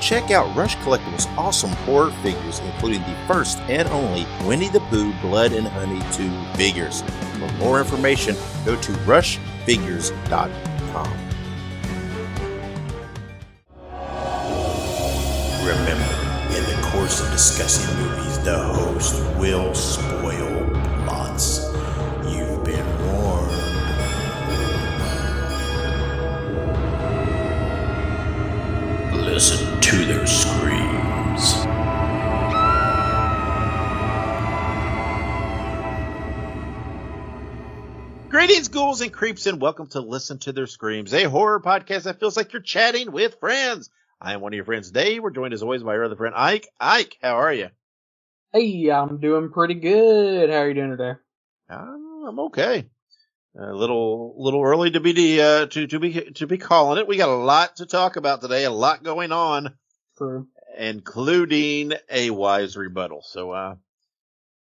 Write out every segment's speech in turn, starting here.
check out Rush Collectibles' awesome horror figures, including the first and only Winnie the Pooh Blood and Honey 2 figures. For more information, go to rushfigures.com. Remember, in the course of discussing movies, the host will spoil plots. You've been warned. Listen to their screams. Greetings, ghouls and creeps, and welcome to Listen to Their Screams, a horror podcast that feels like you're chatting with friends. I am one of your friends, Dave. We're joined as always by our other friend, Ike. Ike, how are you? Hey, I'm doing pretty good. How are you doing today? I'm okay. A little early to be calling it. We got a lot to talk about today, a lot going on. True. Including a wise rebuttal. So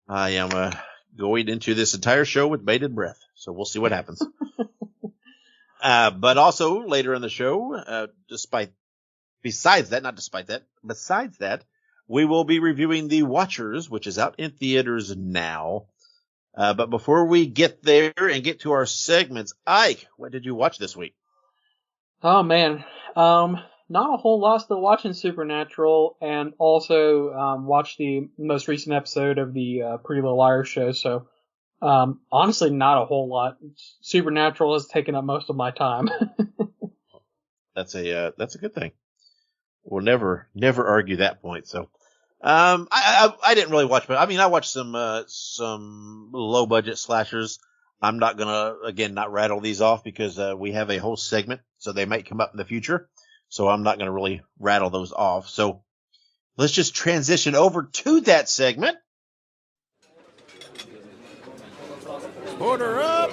I am going into this entire show with bated breath. So we'll see what happens. But also later in the show, besides that, we will be reviewing The Watchers, which is out in theaters now. But before we get there and get to our segments, Ike, what did you watch this week? Oh man, not a whole lot. Still watching Supernatural, and also watched the most recent episode of the Pretty Little Liars show. So honestly, not a whole lot. Supernatural has taken up most of my time. That's a good thing. We'll never argue that point. So. I didn't really watch, but I mean, I watched some low budget slashers. I'm not gonna, again, not rattle these off because, we have a whole segment, so they might come up in the future. So I'm not gonna really rattle those off. So let's just transition over to that segment. Order up!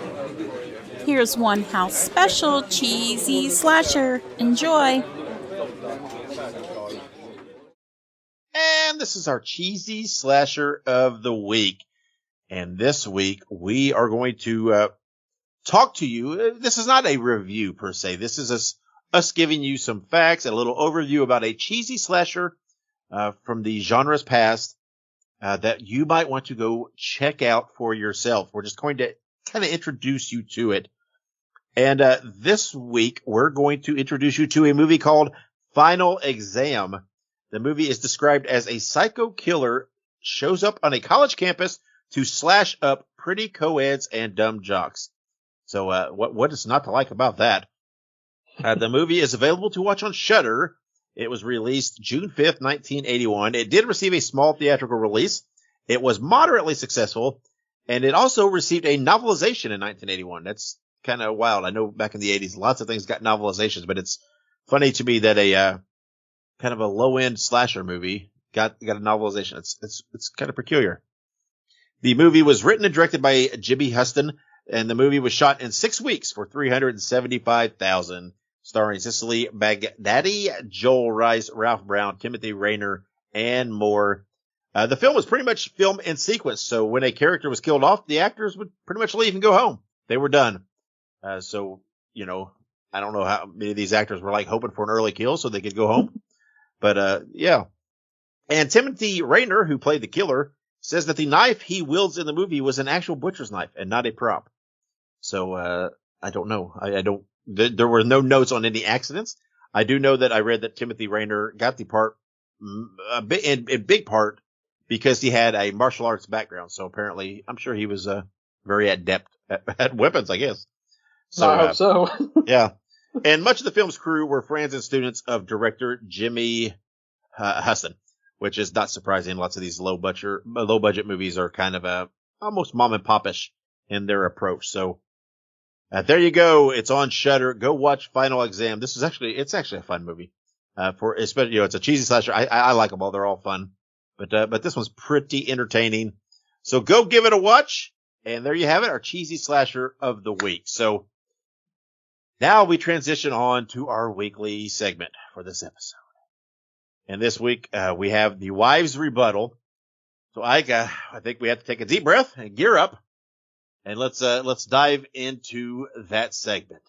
Here's one house special cheesy slasher. Enjoy. And this is our cheesy slasher of the week. And this week we are going to talk to you. This is not a review per se. This is us giving you some facts and a little overview about a cheesy slasher from the genre's past that you might want to go check out for yourself. We're just going to kind of introduce you to it. And this week we're going to introduce you to a movie called Final Exam. The movie is described as a psycho killer shows up on a college campus to slash up pretty co-eds and dumb jocks. So, what is not to like about that? The movie is available to watch on Shudder. It was released June 5th, 1981. It did receive a small theatrical release. It was moderately successful, and it also received a novelization in 1981. That's kind of wild. I know back in the 80s, lots of things got novelizations, but it's funny to me that a kind of a low-end slasher movie got a novelization. It's kind of peculiar. The movie was written and directed by Jimmy Huston, and the movie was shot in 6 weeks for $375,000, starring Cicely Baghdadi, Joel Rice, Ralph Brown, Timothy Rayner, and more. The film was pretty much filmed in sequence, so when a character was killed off, the actors would pretty much leave and go home. They were done. So, you know, I don't know how many of these actors were like hoping for an early kill so they could go home. But, yeah. And Timothy Rayner, who played the killer, says that the knife he wields in the movie was an actual butcher's knife and not a prop. So, I don't know. There were no notes on any accidents. I do know that I read that Timothy Rayner got the part, in big part, because he had a martial arts background. So apparently, I'm sure he was, very adept at weapons, I guess. So, I hope so. Yeah. And much of the film's crew were friends and students of director Jimmy Huston, which is not surprising. Lots of these low budget movies are kind of almost mom and pop-ish in their approach. So there you go. It's on Shudder. Go watch Final Exam. It's actually a fun movie. Especially, it's a cheesy slasher. I like them all. They're all fun. But this one's pretty entertaining. So go give it a watch. And there you have it, our cheesy slasher of the week. So now we transition on to our weekly segment for this episode. And this week, we have the wives rebuttal. So I think we have to take a deep breath and gear up. And let's dive into that segment.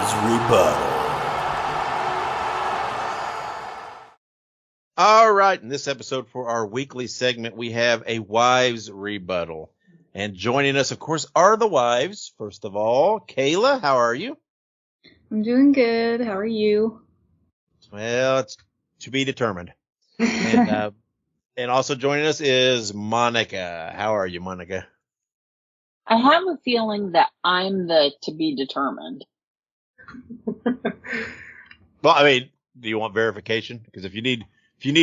Wives Rebuttal. All right, in this episode for our weekly segment, we have a Wives Rebuttal. And joining us, of course, are the wives. First of all, Kayla, how are you? I'm doing good. How are you? Well, it's to be determined. And also joining us is Monica. How are you, Monica? I have a feeling that I'm the to be determined. Well, I mean, do you want verification? Because if you need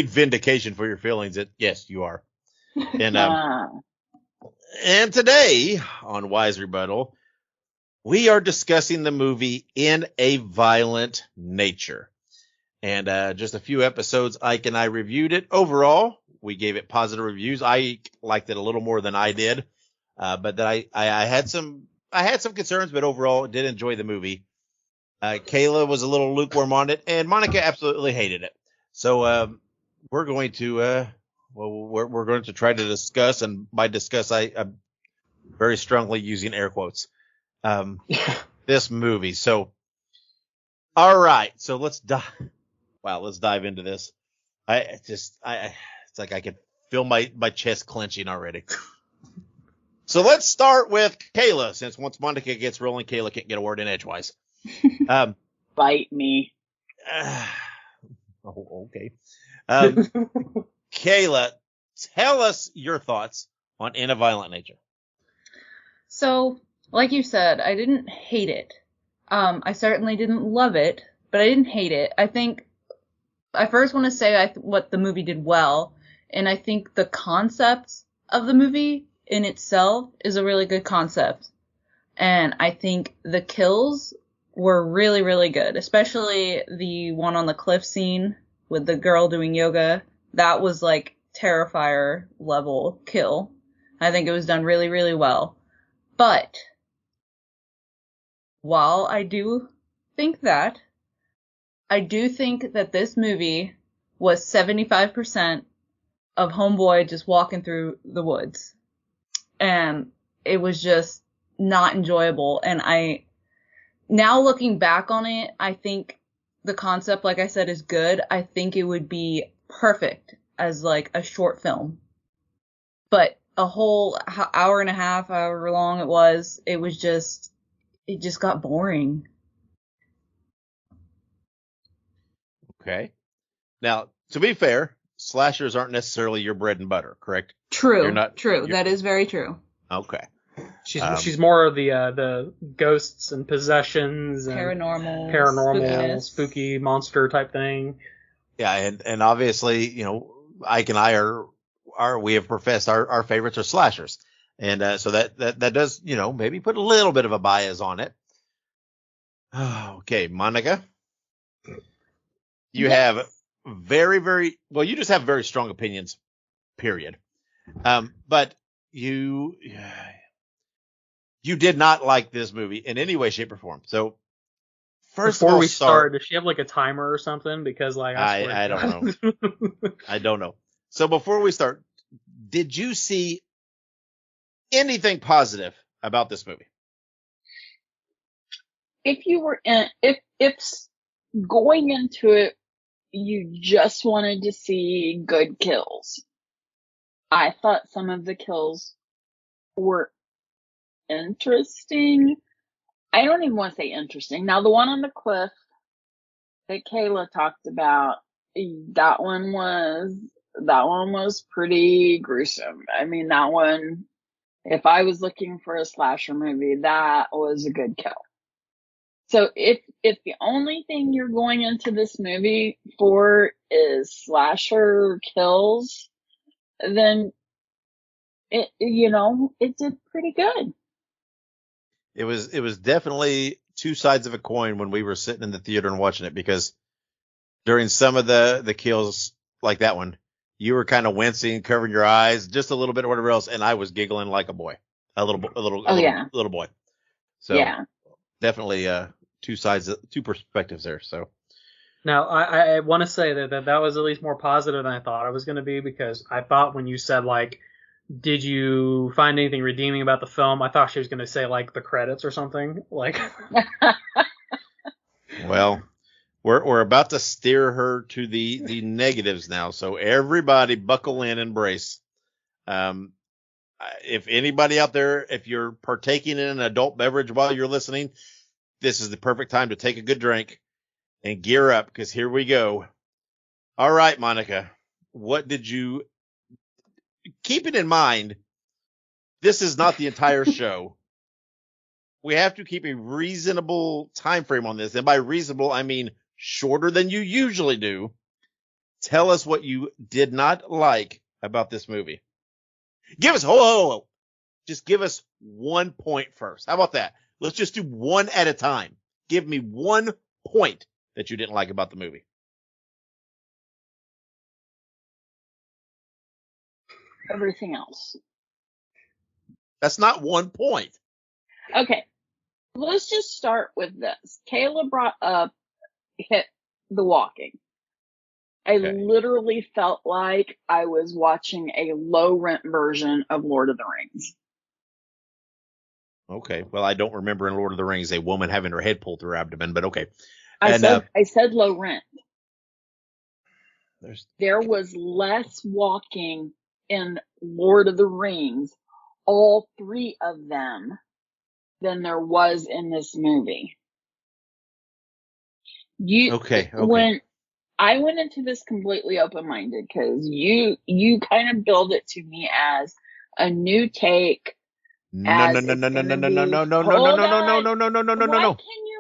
vindication for your feelings, yes, you are. And today on Wise Rebuttal, we are discussing the movie In a Violent Nature. And just a few episodes, Ike and I reviewed it. Overall, we gave it positive reviews. Ike liked it a little more than I did, but then I had some concerns, but overall, did enjoy the movie. Kayla was a little lukewarm on it, and Monica absolutely hated it. So we're going to we're going to try to discuss, and by discuss, I'm very strongly using air quotes, this movie. So, all right. So let's dive into this. It's like I can feel my chest clenching already. So let's start with Kayla, since once Monica gets rolling, Kayla can't get a word in edgewise. Bite me. Okay. Kayla, tell us your thoughts on In a Violent Nature. So, like you said, I didn't hate it. I certainly didn't love it, but I didn't hate it. I think I first want to say what the movie did well, and I think the concept of the movie in itself is a really good concept. And I think the kills were really, really good, especially the one on the cliff scene with the girl doing yoga. That was like Terrifier level kill. I think it was done really, really well. But while I do think that, I do think that this movie was 75% of Homeboy just walking through the woods. And it was just not enjoyable. And now looking back on it, I think the concept, like I said, is good. I think it would be perfect as like a short film. But a whole hour and a half, however long it just got boring. Okay. Now, to be fair, slashers aren't necessarily your bread and butter, correct? True. That is very true. Okay. She's more of the ghosts and possessions and paranormal, spooky monster type thing. Yeah, and obviously, Ike and I we have professed our favorites are slashers, and so that does maybe put a little bit of a bias on it. Okay, Monica, you have very, very well. You just have very strong opinions, period. But you did not like this movie in any way, shape, or form. So first, before we start, does she have like a timer or something? Because like I don't know. I don't know. So before we start, did you see anything positive about this movie? If you were if going into it, you just wanted to see good kills, I thought some of the kills were interesting. I don't even want to say interesting. Now, the one on the cliff that Kayla talked about, that one was pretty gruesome. I mean, that one, if I was looking for a slasher movie, that was a good kill. So if the only thing you're going into this movie for is slasher kills, then it did pretty good. It was definitely two sides of a coin when we were sitting in the theater and watching it, because during some of the kills like that one, you were kind of wincing, covering your eyes just a little bit or whatever else, and I was giggling like a boy, a little boy. So yeah, definitely two perspectives there. So now I want to say that was at least more positive than I thought it was going to be, because I thought when you said like, did you find anything redeeming about the film, I thought she was going to say like the credits or something like. Well, we're about to steer her to the negatives now. So everybody buckle in and brace. If anybody out there, if you're partaking in an adult beverage while you're listening, this is the perfect time to take a good drink and gear up, because here we go. All right, Monica, what did you keep it in mind? This is not the entire show. We have to keep a reasonable time frame on this. And by reasonable, I mean shorter than you usually do. Tell us what you did not like about this movie. Give us, just give us 1 point first. How about that? Let's just do one at a time. Give me 1 point that you didn't like about the movie. Everything else. That's not 1 point. Okay. Let's just start with this. Kayla brought up the walking. I literally felt like I was watching a low rent version of Lord of the Rings. Okay. Well, I don't remember in Lord of the Rings a woman having her head pulled through her abdomen, but okay. I said low rent. There was less walking in Lord of the Rings, all 3 of them, than there was in this movie. Okay. When I went into this completely open-minded, because you kind of build it to me as a new take. No. Why can you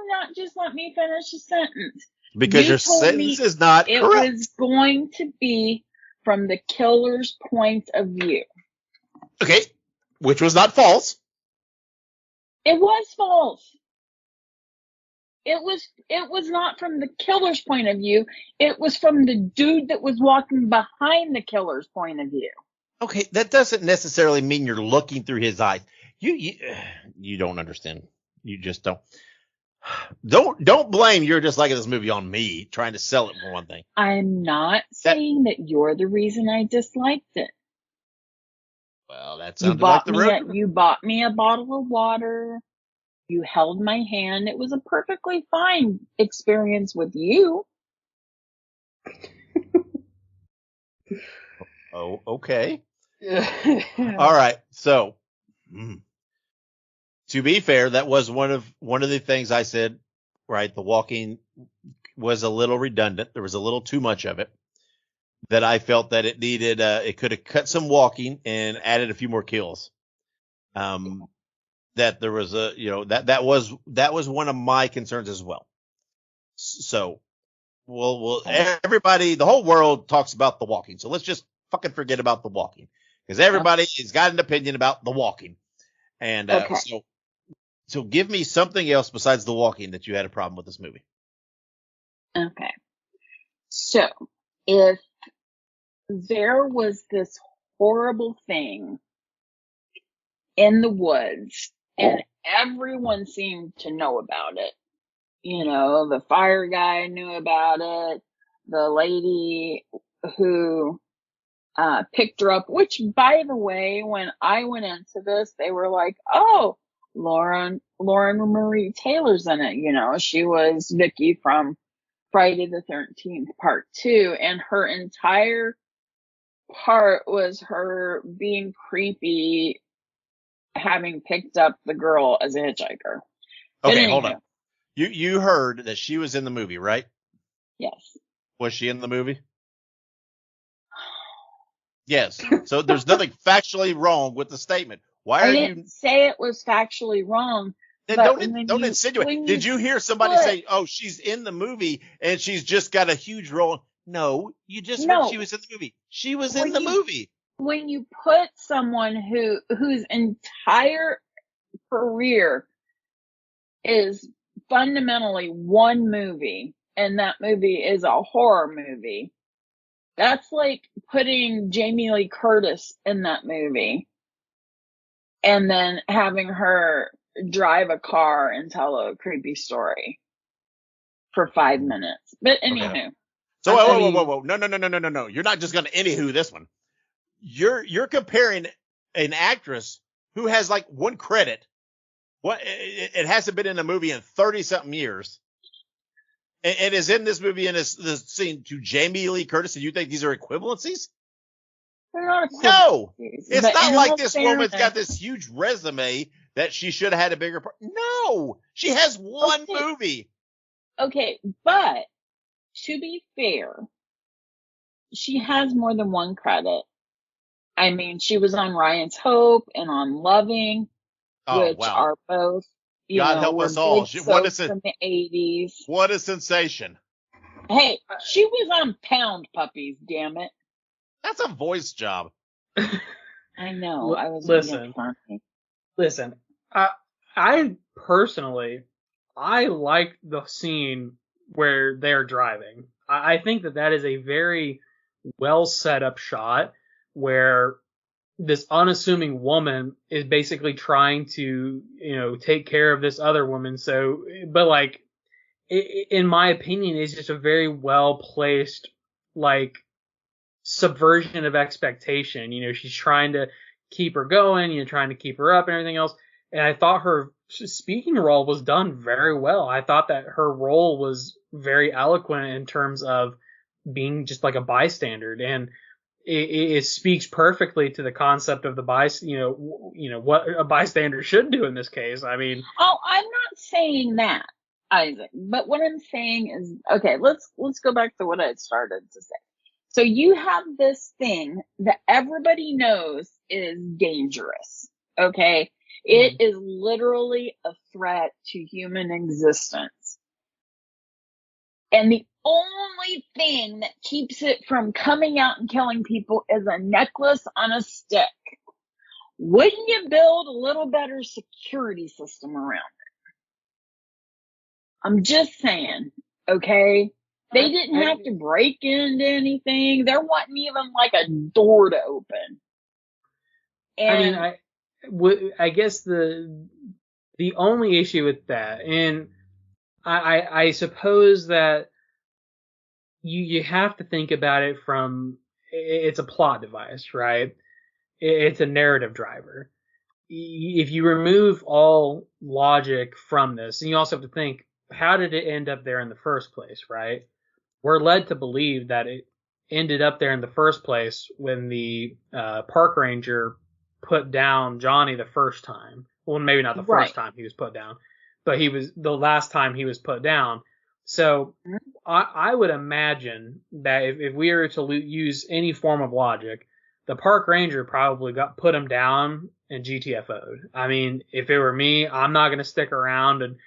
not just let me finish a sentence? Because your sentence is not correct. It was going to be from the killer's point of view. Okay, which was not false. It was false. It was not from the killer's point of view. It was from the dude that was walking behind the killer's point of view. Okay, that doesn't necessarily mean you're looking through his eyes. You don't understand. You just don't. Don't blame you're just liking this movie on me trying to sell it for one thing. I'm not saying that you're the reason I disliked it. Well, that sounded like the road. You bought me a bottle of water. You held my hand. It was a perfectly fine experience with you. Oh, okay. All right. So, to be fair, that was one of the things I said, right? The walking was a little redundant. There was a little too much of it that I felt that it needed, it could have cut some walking and added a few more kills. That there was that was one of my concerns as well. So, everybody, the whole world talks about the walking. So let's just fucking forget about the walking, because everybody has got an opinion about the walking. And, so give me something else besides the walking that you had a problem with this movie. Okay. So if there was this horrible thing in the woods and everyone seemed to know about it, the fire guy knew about it, the lady who picked her up, which, by the way, when I went into this, they were like, oh, Lauren Marie Taylor's in it. She was Vicky from Friday the 13th Part 2, and her entire part was her being creepy, having picked up the girl as a hitchhiker. Okay, hold on. You heard that she was in the movie, right? Yes. Was she in the movie? Yes. So there's nothing factually wrong with the statement. Why are you? I didn't say it was factually wrong. Then don't insinuate. Did you hear somebody say, "Oh, she's in the movie and she's just got a huge role"? No, you just heard she was in the movie. She was in the movie. When you put someone whose entire career is fundamentally one movie, and that movie is a horror movie, that's like putting Jamie Lee Curtis in that movie and then having her drive a car and tell a creepy story for 5 minutes. But anywho. Okay. So whoa. No. You're not just going to anywho this one. You're comparing an actress who has like one credit. It hasn't been in a movie in 30 something years. and is in this movie in this scene to Jamie Lee Curtis, and you think these are equivalencies? They're not No, equivalencies. it's But not in like all this fairness, woman's got this huge resume that she should have had a bigger part. No, she has one movie. Okay, but to be fair, she has more than one credit. I mean, she was on Ryan's Hope and on Loving, which are both, God help were us all. big What soaps from the 80s. What a sensation. Hey, she was on Pound Puppies, damn it. That's a voice job. I know. I was listen. Listen, I personally, I like the scene where they're driving. I think that is a very well set up shot where this unassuming woman is basically trying to, take care of this other woman. So, but like, in my opinion, it's just a very well placed, like, subversion of expectation. She's trying to keep her going, trying to keep her up and everything else. And I thought her speaking role was done very well. I thought that her role was very eloquent in terms of being just like a bystander, and it speaks perfectly to the concept of the what a bystander should do in this case. I mean, I'm not saying that, Isaac, but what I'm saying is, okay, let's go back to what I started to say. So you have this thing that everybody knows is dangerous, okay? It is literally a threat to human existence. And the only thing that keeps it from coming out and killing people is a necklace on a stick. Wouldn't you build a little better security system around it? I'm just saying, okay? They didn't have to break into anything. There wasn't even like a door to open. And I guess the only issue with that, and I suppose that you have to think about it from, it's a plot device, right? It's a narrative driver. If you remove all logic from this, and you also have to think, how did it end up there in the first place, right? We're led to believe that it ended up there in the first place when the park ranger put down Johnny the first time. Well, maybe not the first time he was put down, but he was the last time he was put down. So I would imagine that if we were to use any form of logic, the park ranger probably put him down and GTFO'd. I mean, if it were me, I'm not going to stick around and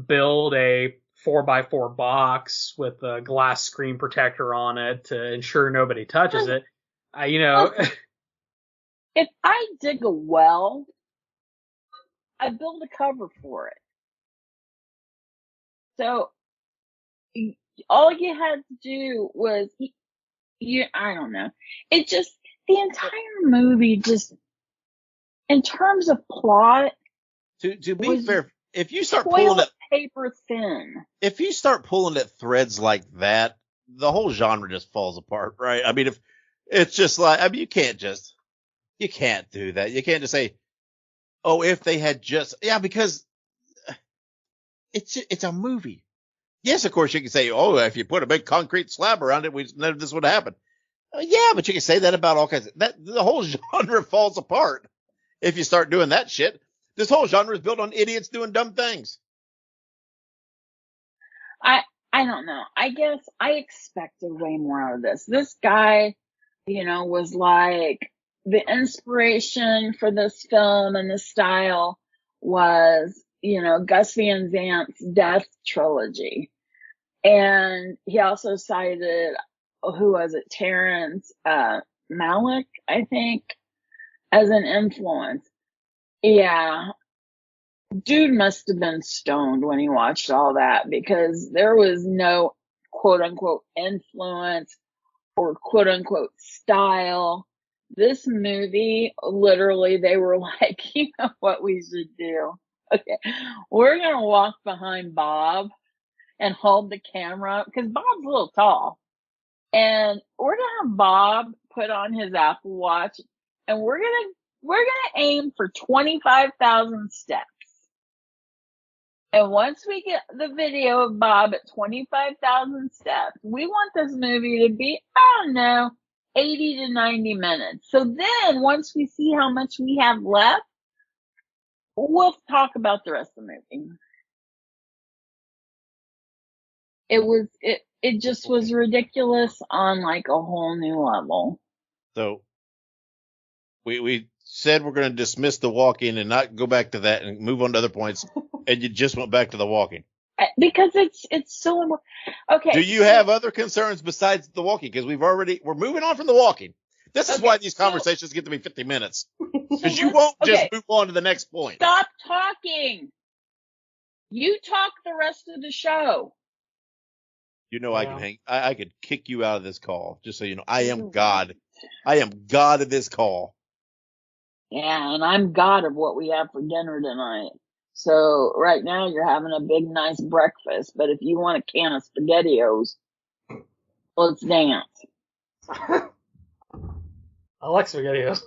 build a 4x4 box with a glass screen protector on it to ensure nobody touches it. If I dig a well, I build a cover for it. So all you had to do was, I don't know. It just, the entire movie just, in terms of plot, to be fair, if you start pulling it paper thin, if you start pulling at threads like that, the whole genre just falls apart, right? I mean, if it's just like, I mean, you can't do that. You can't just say, oh, if they had just, because it's a movie. Yes, of course you can say, oh, if you put a big concrete slab around it, none of this would happen. Yeah, but you can say that about all kinds of, the whole genre falls apart if you start doing that shit. This whole genre is built on idiots doing dumb things. I don't know. I guess I expected way more out of this. This guy, was like, the inspiration for this film and the style was, Gus Van Sant's Death trilogy. And he also cited, who was it? Terrence Malick, I think, as an influence. Yeah. Dude must have been stoned when he watched all that, because there was no quote unquote influence or quote unquote style. This movie, literally, they were like, you know what we should do? Okay, we're going to walk behind Bob and hold the camera, because Bob's a little tall. And we're going to have Bob put on his Apple Watch, and we're going to aim for 25,000 steps. And once we get the video of Bob at 25,000 steps, we want this movie to be, I don't know, 80 to 90 minutes. So then once we see how much we have left, we'll talk about the rest of the movie. It just was ridiculous on like a whole new level. So we said we're going to dismiss the walking and not go back to that and move on to other points, and you just went back to the walking. Because it's so okay. Do you have other concerns besides the walking? Because we're moving on from the walking. This is why these conversations get to be 50 minutes. Because you won't just move on to the next point. Stop talking. You talk the rest of the show. You know, yeah. I could kick you out of this call, just so you know. I am God. I am God of this call. Yeah, and I'm God of what we have for dinner tonight. So right now you're having a big, nice breakfast, but if you want a can of SpaghettiOs, let's dance. I like SpaghettiOs.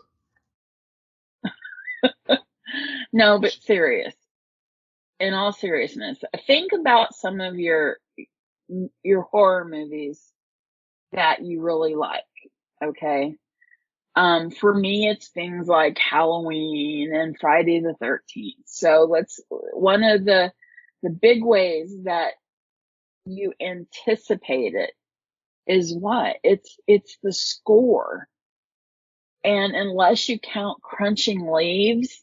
No, but serious. In all seriousness, think about some of your horror movies that you really like, okay? For me, it's things like Halloween and Friday the 13th. So one of the big ways that you anticipate it is what? It's the score. And unless you count Crunching Leaves,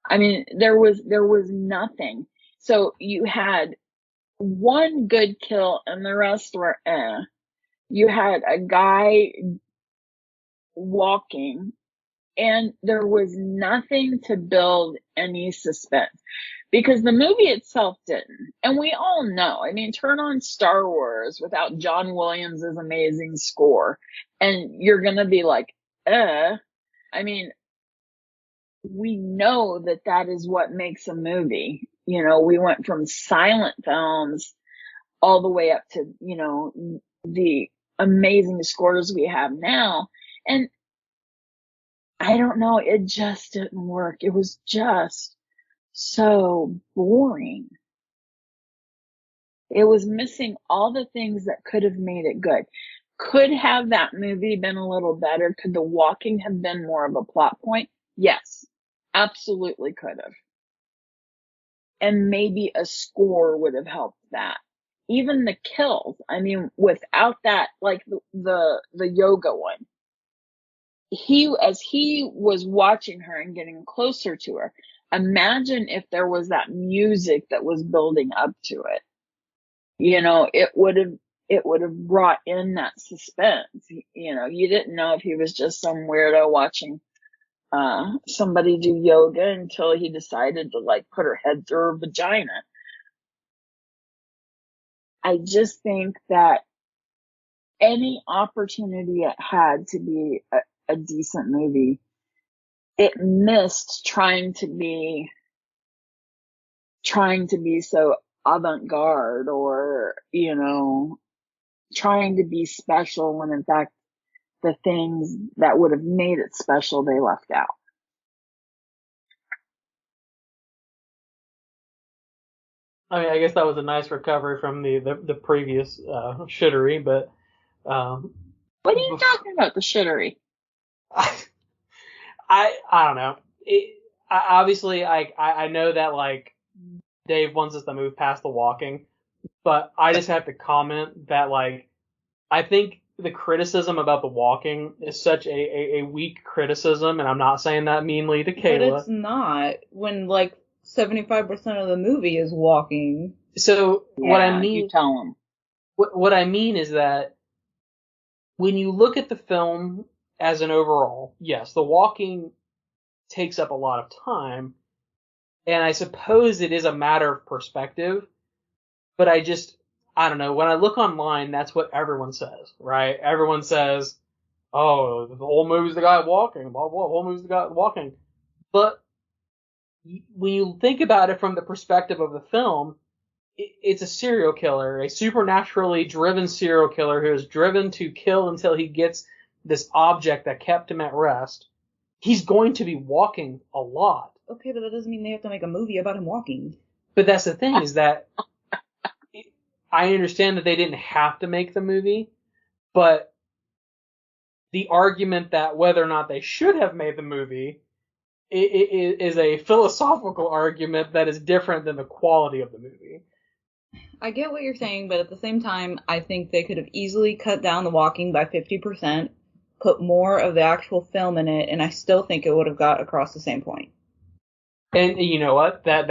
I mean, there was nothing. So you had one good kill and the rest were You had a guy walking and there was nothing to build any suspense because the movie itself didn't. And we all know, I mean, turn on Star Wars without John Williams' amazing score and you're going to be like, I mean, we know that is what makes a movie. You know, we went from silent films all the way up to, you know, the amazing scores we have now. And I don't know, it just didn't work. It was just so boring. It was missing all the things that could have made it good. Could have that movie been a little better? Could the walking have been more of a plot point? Yes, absolutely could have. And maybe a score would have helped that. Even the kills, I mean, without that, like the yoga one, as he was watching her and getting closer to her, imagine if there was that music that was building up to it. You know, it would have brought in that suspense. You know, you didn't know if he was just some weirdo watching somebody do yoga until he decided to like put her head through her vagina. I just think that any opportunity it had to be a decent movie, it missed trying to be so avant-garde or, you know, trying to be special when in fact the things that would have made it special they left out. I mean, I guess that was a nice recovery from the previous shittery, but what are you talking about, the shittery? I don't know. Obviously, I know that like Dave wants us to move past the walking, but I just have to comment that like I think the criticism about the walking is such a weak criticism, and I'm not saying that meanly to Kayla. But it's not when like 75% of the movie is walking. So yeah, what I mean, you tell them. What I mean is that when you look at the film as an overall, yes, the walking takes up a lot of time, and I suppose it is a matter of perspective, but I don't know, when I look online, that's what everyone says, right? Everyone says, oh, the whole movie's the guy walking, blah, blah, the whole movie's the guy walking. But when you think about it from the perspective of the film, it's a serial killer, a supernaturally driven serial killer who is driven to kill until he gets this object that kept him at rest. He's going to be walking a lot. Okay, but that doesn't mean they have to make a movie about him walking. But that's the thing, is that I understand that they didn't have to make the movie, but the argument that whether or not they should have made the movie is a philosophical argument that is different than the quality of the movie. I get what you're saying, but at the same time, I think they could have easily cut down the walking by 50%, put more of the actual film in it, and I still think it would have got across the same point. And you know what? That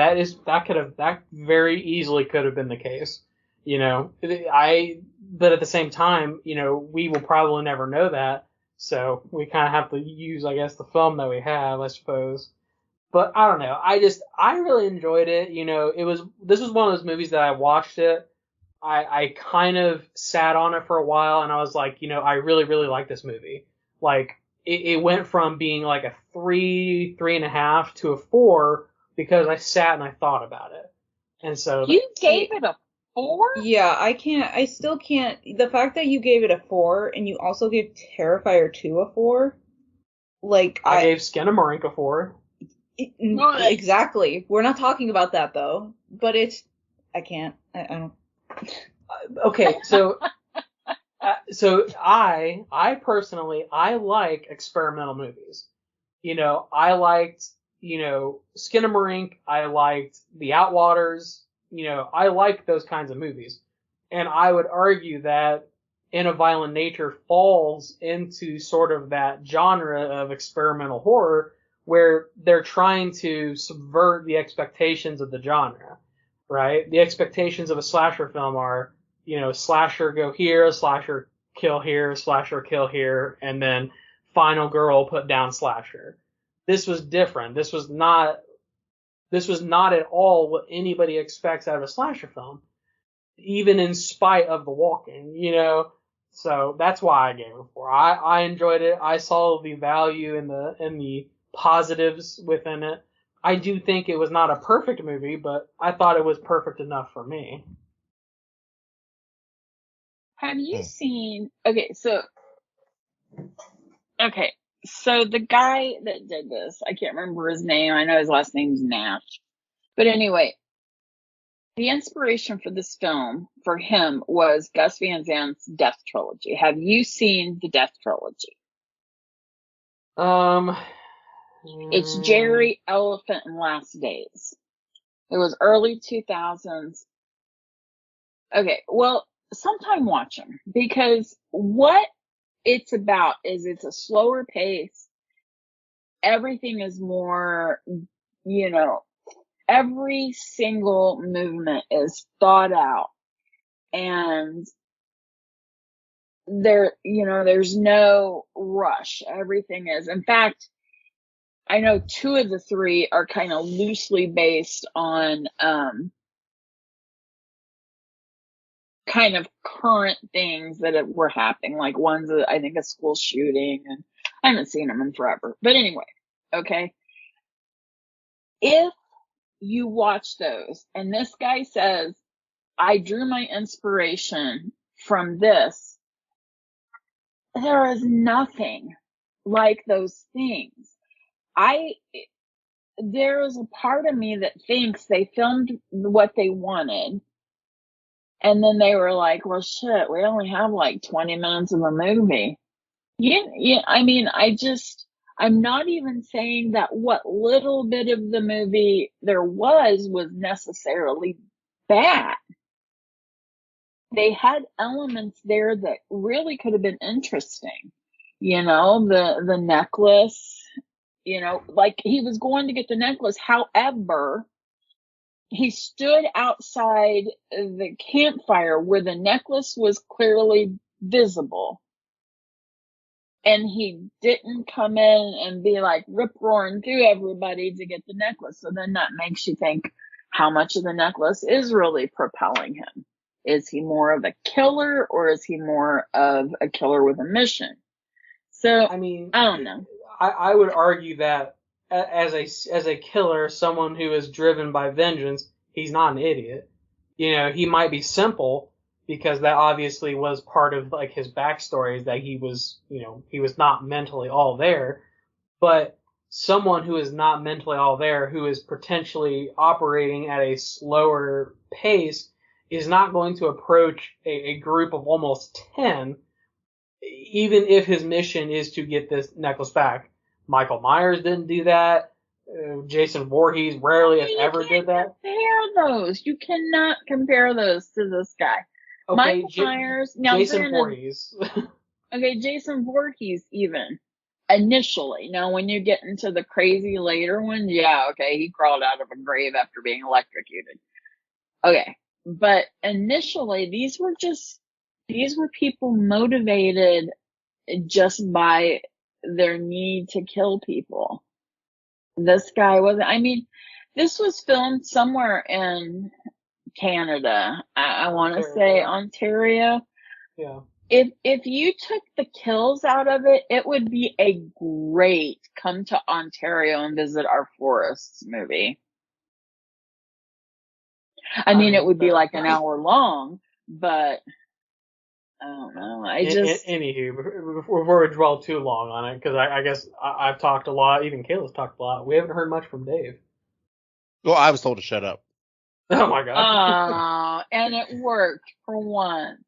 very easily could have been the case. But at the same time, we will probably never know that. So we kind of have to use, I guess, the film that we have, I suppose. But I don't know. I really enjoyed it. This was one of those movies that I watched it. I kind of sat on it for a while, and I was like, I really, really like this movie. Like, it went from being like a 3.5 to a 4 because I sat and I thought about it. And so you gave it a 4? Yeah, I still can't. The fact that you gave it a 4 and you also gave Terrifier 2 a 4, like I gave Skinamarink a 4. Exactly. We're not talking about that though. But I can't. I don't. Okay, so I personally, I like experimental movies. I liked, Skinamarink. I liked The Outwaters. I like those kinds of movies. And I would argue that In a Violent Nature falls into sort of that genre of experimental horror where they're trying to subvert the expectations of the genre, right? The expectations of a slasher film are, slasher go here, slasher kill here, slasher kill here, and then final girl put down slasher. This was different. This was not at all what anybody expects out of a slasher film, even in spite of the walking, So that's why I gave it a 4. I enjoyed it. I saw the value in the positives within it. I do think it was not a perfect movie, but I thought it was perfect enough for me. Have you seen? So the guy that did this, I can't remember his name. I know his last name's Nash. But anyway, the inspiration for this film for him was Gus Van Sant's Death Trilogy. Have you seen the Death Trilogy? It's Jerry, Elephant, and Last Days. It was early 2000s. Okay, well, sometime watch them, because what it's about is it's a slower pace. Everything is more, every single movement is thought out, and there's no rush. Everything is, in fact, I know 2 of the 3 are kind of loosely based on, kind of current things that were happening. Like one's, I think, a school shooting, and I haven't seen them in forever. But anyway, okay. If you watch those, and this guy says, I drew my inspiration from this, there is nothing like those things. There is a part of me that thinks they filmed what they wanted, and then they were like, well, shit, we only have like 20 minutes of a movie. I'm not even saying that what little bit of the movie there was necessarily bad. They had elements there that really could have been interesting. The necklace, like he was going to get the necklace. However, he stood outside the campfire where the necklace was clearly visible. And he didn't come in and be like rip-roaring through everybody to get the necklace. So then that makes you think, how much of the necklace is really propelling him? Is he more of a killer, or is he more of a killer with a mission? So, I don't know. I would argue that as a killer, someone who is driven by vengeance, he's not an idiot. He might be simple, because that obviously was part of like his backstory, is that he was not mentally all there. But someone who is not mentally all there, who is potentially operating at a slower pace, is not going to approach a group of almost 10, even if his mission is to get this necklace back. Michael Myers didn't do that. Jason Voorhees rarely, if ever, did that. Compare those. You cannot compare those to this guy. Okay, Michael Myers. Now, Jason Voorhees. Okay, Jason Voorhees even. Initially. Now, when you get into the crazy later ones, yeah, okay, he crawled out of a grave after being electrocuted. Okay. But initially, these were people motivated just by their need to kill people. This guy wasn't, I mean, this was filmed somewhere in Canada. I want to say Ontario. Yeah. If you took the kills out of it, it would be a great come to Ontario and visit our forests movie. I mean, it would be like an hour long, but I don't know. Anywho, before we dwell too long on it, because I guess I've talked a lot, even Kayla's talked a lot. We haven't heard much from Dave. Well, I was told to shut up. Oh my god. And it worked for once.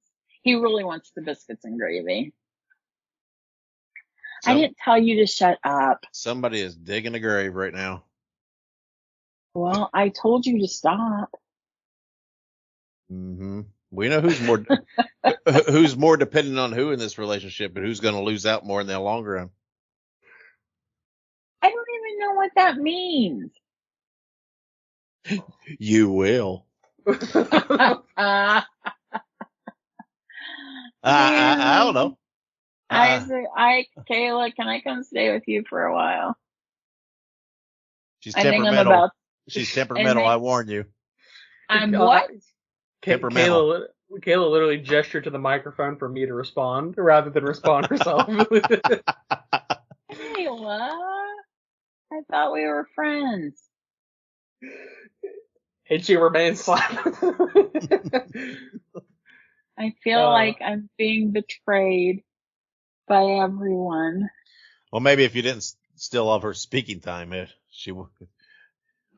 He really wants the biscuits and gravy. I didn't tell you to shut up. Somebody is digging a grave right now. Well, I told you to stop. Mm-hmm. We know who's more dependent on who in this relationship, and who's going to lose out more in the long run. I don't even know what that means. You will. I don't know. Kayla, can I come stay with you for a while? She's temperamental. She's temperamental. I warn you. I'm what? Kayla literally gestured to the microphone for me to respond rather than respond herself. Kayla, I thought we were friends. And she remains silent. I feel like I'm being betrayed by everyone. Well, maybe if you didn't steal all of her speaking time, she would.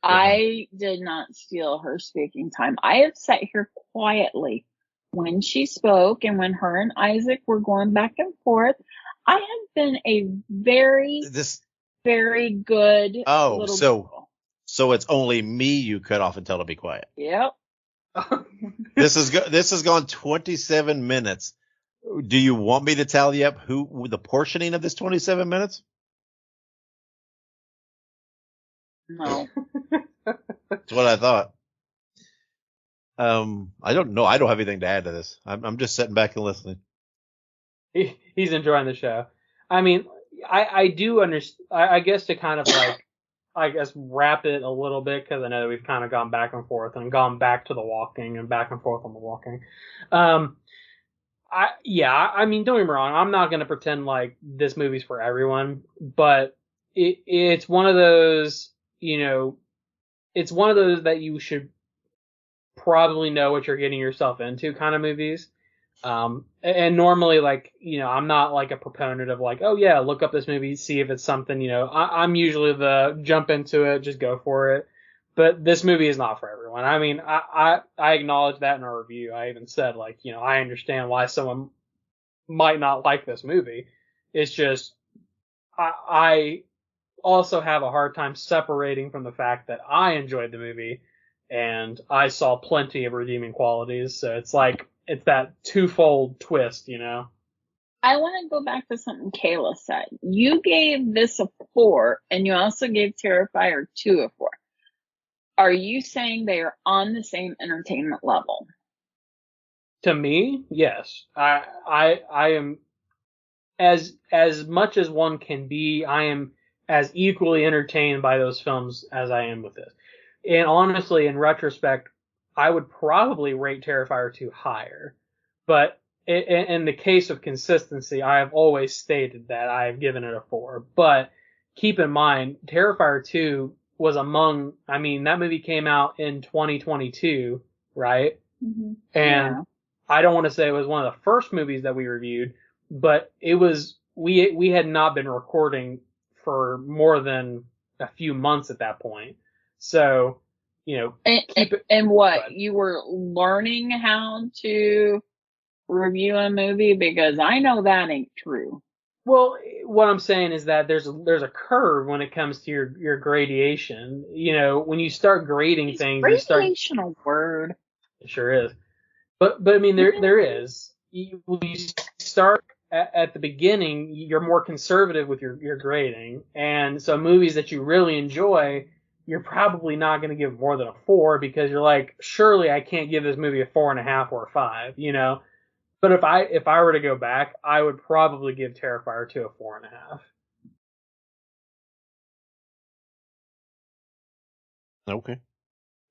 I did not steal her speaking time. I have sat here quietly when she spoke, and when her and Isaac were going back and forth. I have been a very good little girl. So it's only me you cut off and tell to be quiet. Yep. This has gone 27 minutes. Do you want me to tally up the portioning of this 27 minutes? No. That's what I thought. I don't know. I don't have anything to add to this. I'm just sitting back and listening. He's enjoying the show. I mean, I do understand. I guess to kind of wrap it a little bit, because I know that we've kind of gone back and forth and gone back to the walking and back and forth on the walking. I mean, don't get me wrong. I'm not going to pretend like this movie's for everyone, but it's one of those, it's one of those that you should probably know what you're getting yourself into kind of movies. And normally, I'm not like a proponent of like, oh yeah, look up this movie, see if it's something, I'm usually the jump into it, just go for it. But this movie is not for everyone. I mean, I acknowledge that in our review. I even said I understand why someone might not like this movie. It's just, I also have a hard time separating from the fact that I enjoyed the movie and I saw plenty of redeeming qualities. So it's that twofold twist, I want to go back to something Kayla said. You gave this a 4, and you also gave Terrifier 2 a 4. Are you saying they are on the same entertainment level? To me, yes. I am as much as one can be. I am as equally entertained by those films as I am with this. And honestly, in retrospect, I would probably rate Terrifier 2 higher. But in the case of consistency, I have always stated that I have given it a 4. But keep in mind, Terrifier 2 was that movie came out in 2022, right? Mm-hmm. And I don't want to say it was one of the first movies that we reviewed, but it was, we had not been recording for more than a few months at that point. So, and what, you were learning how to review a movie? Because I know that ain't true. Well, what I'm saying is that there's a curve when it comes to your gradation. When you start grading things, gradation a word? It sure is. But I mean, there is. When you start at the beginning, you're more conservative with your grading, and so movies that you really enjoy, you're probably not going to give more than a 4 because you're like, surely I can't give this movie a 4.5 or a 5, But if I were to go back, I would probably give Terrifier 2 a 4.5. Okay.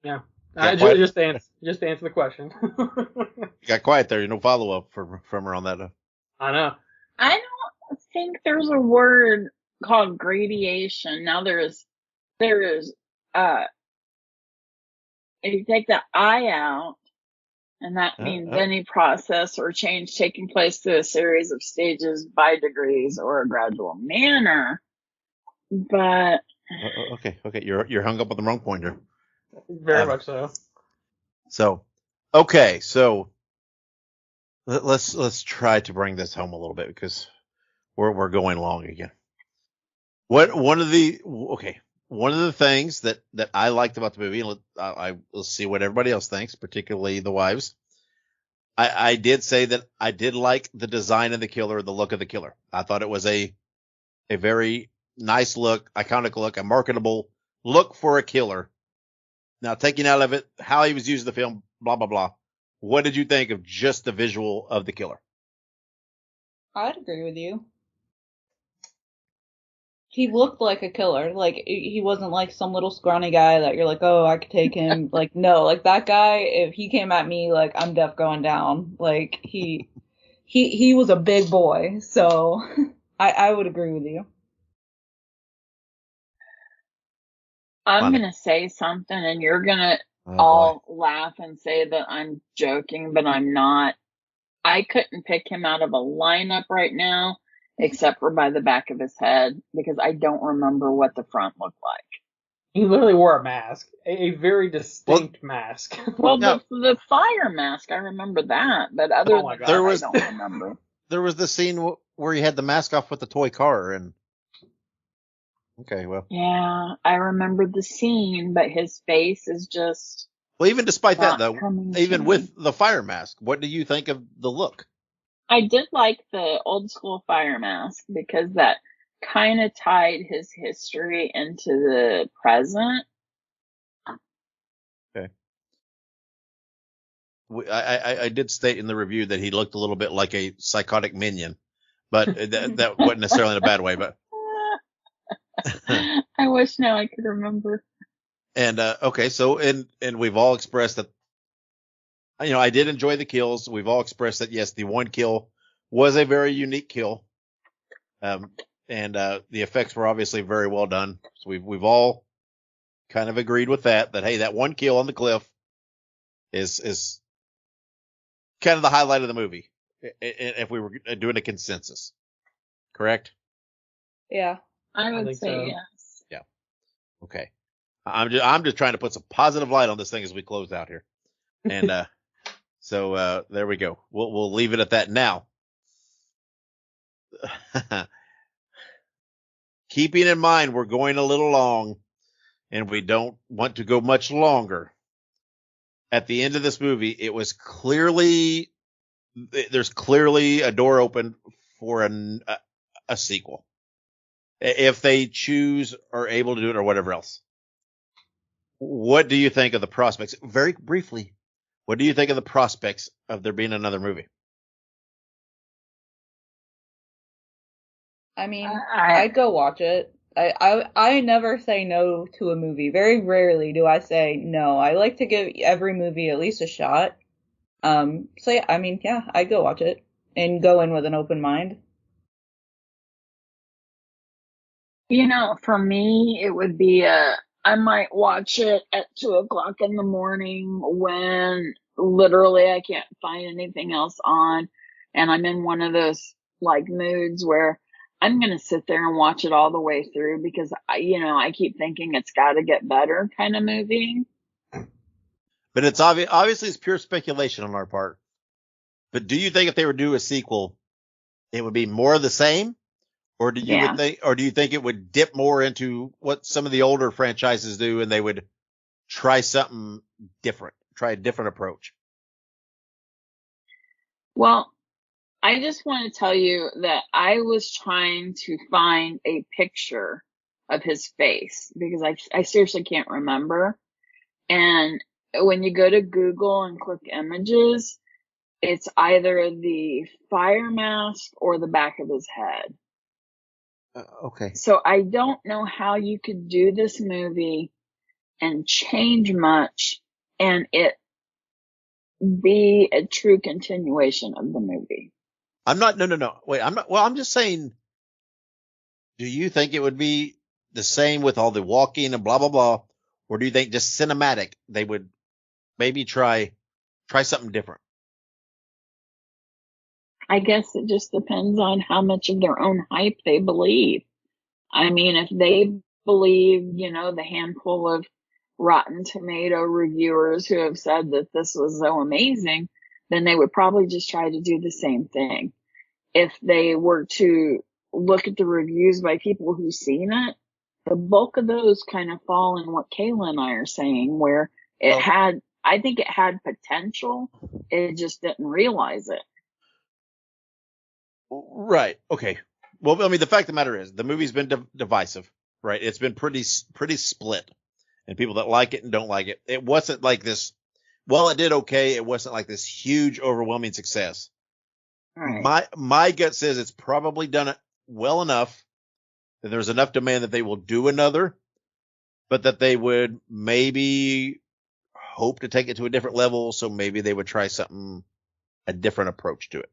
Yeah. Just to answer the question. You got quiet there. No follow up from her on that. I know. I don't think there's a word called gradation. Now there is if you take the I out, and that means any process or change taking place through a series of stages by degrees or a gradual manner. But okay, you're hung up on the wrong pointer. Very much so. So, okay, so let's try to bring this home a little bit because we're going long again. One of the things that I liked about the movie, and we'll see what everybody else thinks, particularly the wives. I did say that I did like the design of the killer, the look of the killer. I thought it was a very nice look, iconic look, a marketable look for a killer. Now, taking out of it how he was using the film, blah, blah, blah. What did you think of just the visual of the killer? I'd agree with you. He looked like a killer. Like, he wasn't like some little scrawny guy that you're like, oh, I could take him. Like, no, like that guy, if he came at me, like, I'm def going down. Like, he was a big boy. So I would agree with you. I'm going to say something and you're going to all laugh and say that I'm joking, but I'm not. I couldn't pick him out of a lineup right now, except for by the back of his head, because I don't remember what the front looked like. He literally wore a mask, a very distinct mask. Well, the fire mask, I remember that, but other than that, I don't remember. There was the scene where he had the mask off with the toy car, and okay, well. Yeah, I remember the scene, but his face is just. Well, even despite that, though, even with the fire mask, what do you think of the look? I did like the old school fire mask because that kind of tied his history into the present. Okay. I did state in the review that he looked a little bit like a psychotic minion, but that wasn't necessarily in a bad way. But I wish now I could remember. And okay, so and we've all expressed that. I did enjoy the kills. We've all expressed that yes, the one kill was a very unique kill, and the effects were obviously very well done. So we've all kind of agreed with that hey, that one kill on the cliff is kind of the highlight of the movie. If we were doing a consensus, correct? Yeah, I would say so. Yes. Yeah. Okay. I'm just trying to put some positive light on this thing as we close out here. And so there we go. We'll leave it at that now. Keeping in mind we're going a little long and we don't want to go much longer. At the end of this movie, there's clearly a door open for a sequel. If they choose or able to do it or whatever else. What do you think of the prospects? Very briefly, what do you think of the prospects of there being another movie? I mean, I'd go watch it. I never say no to a movie. Very rarely do I say no. I like to give every movie at least a shot. So yeah, I mean, yeah, I'd go watch it and go in with an open mind. For me, it would be I might watch it at 2:00 in the morning when literally I can't find anything else on, and I'm in one of those like moods where I'm going to sit there and watch it all the way through because I keep thinking it's got to get better kind of movie. But it's obviously it's pure speculation on our part. But do you think if they were to do a sequel, it would be more of the same? Or do you think it would dip more into what some of the older franchises do and they would try something different, try a different approach? Well, I just want to tell you that I was trying to find a picture of his face because I seriously can't remember. And when you go to Google and click images, it's either the fire mask or the back of his head. Okay. So I don't know how you could do this movie and change much and it be a true continuation of the movie. No. Wait, I'm just saying, do you think it would be the same with all the walking and blah, blah, blah? Or do you think just cinematic, they would maybe try something different? I guess it just depends on how much of their own hype they believe. I mean, if they believe, the handful of Rotten Tomato reviewers who have said that this was so amazing, then they would probably just try to do the same thing. If they were to look at the reviews by people who've seen it, the bulk of those kind of fall in what Kayla and I are saying, where I think it had potential. It just didn't realize it. Right. Okay. Well, I mean, the fact of the matter is the movie's been divisive, right? It's been pretty split, and people that like it and don't like it. It wasn't like this. Well, it did okay. It wasn't like this huge, overwhelming success. Right. My gut says it's probably done it well enough that there's enough demand that they will do another, but that they would maybe hope to take it to a different level. So maybe they would try a different approach to it.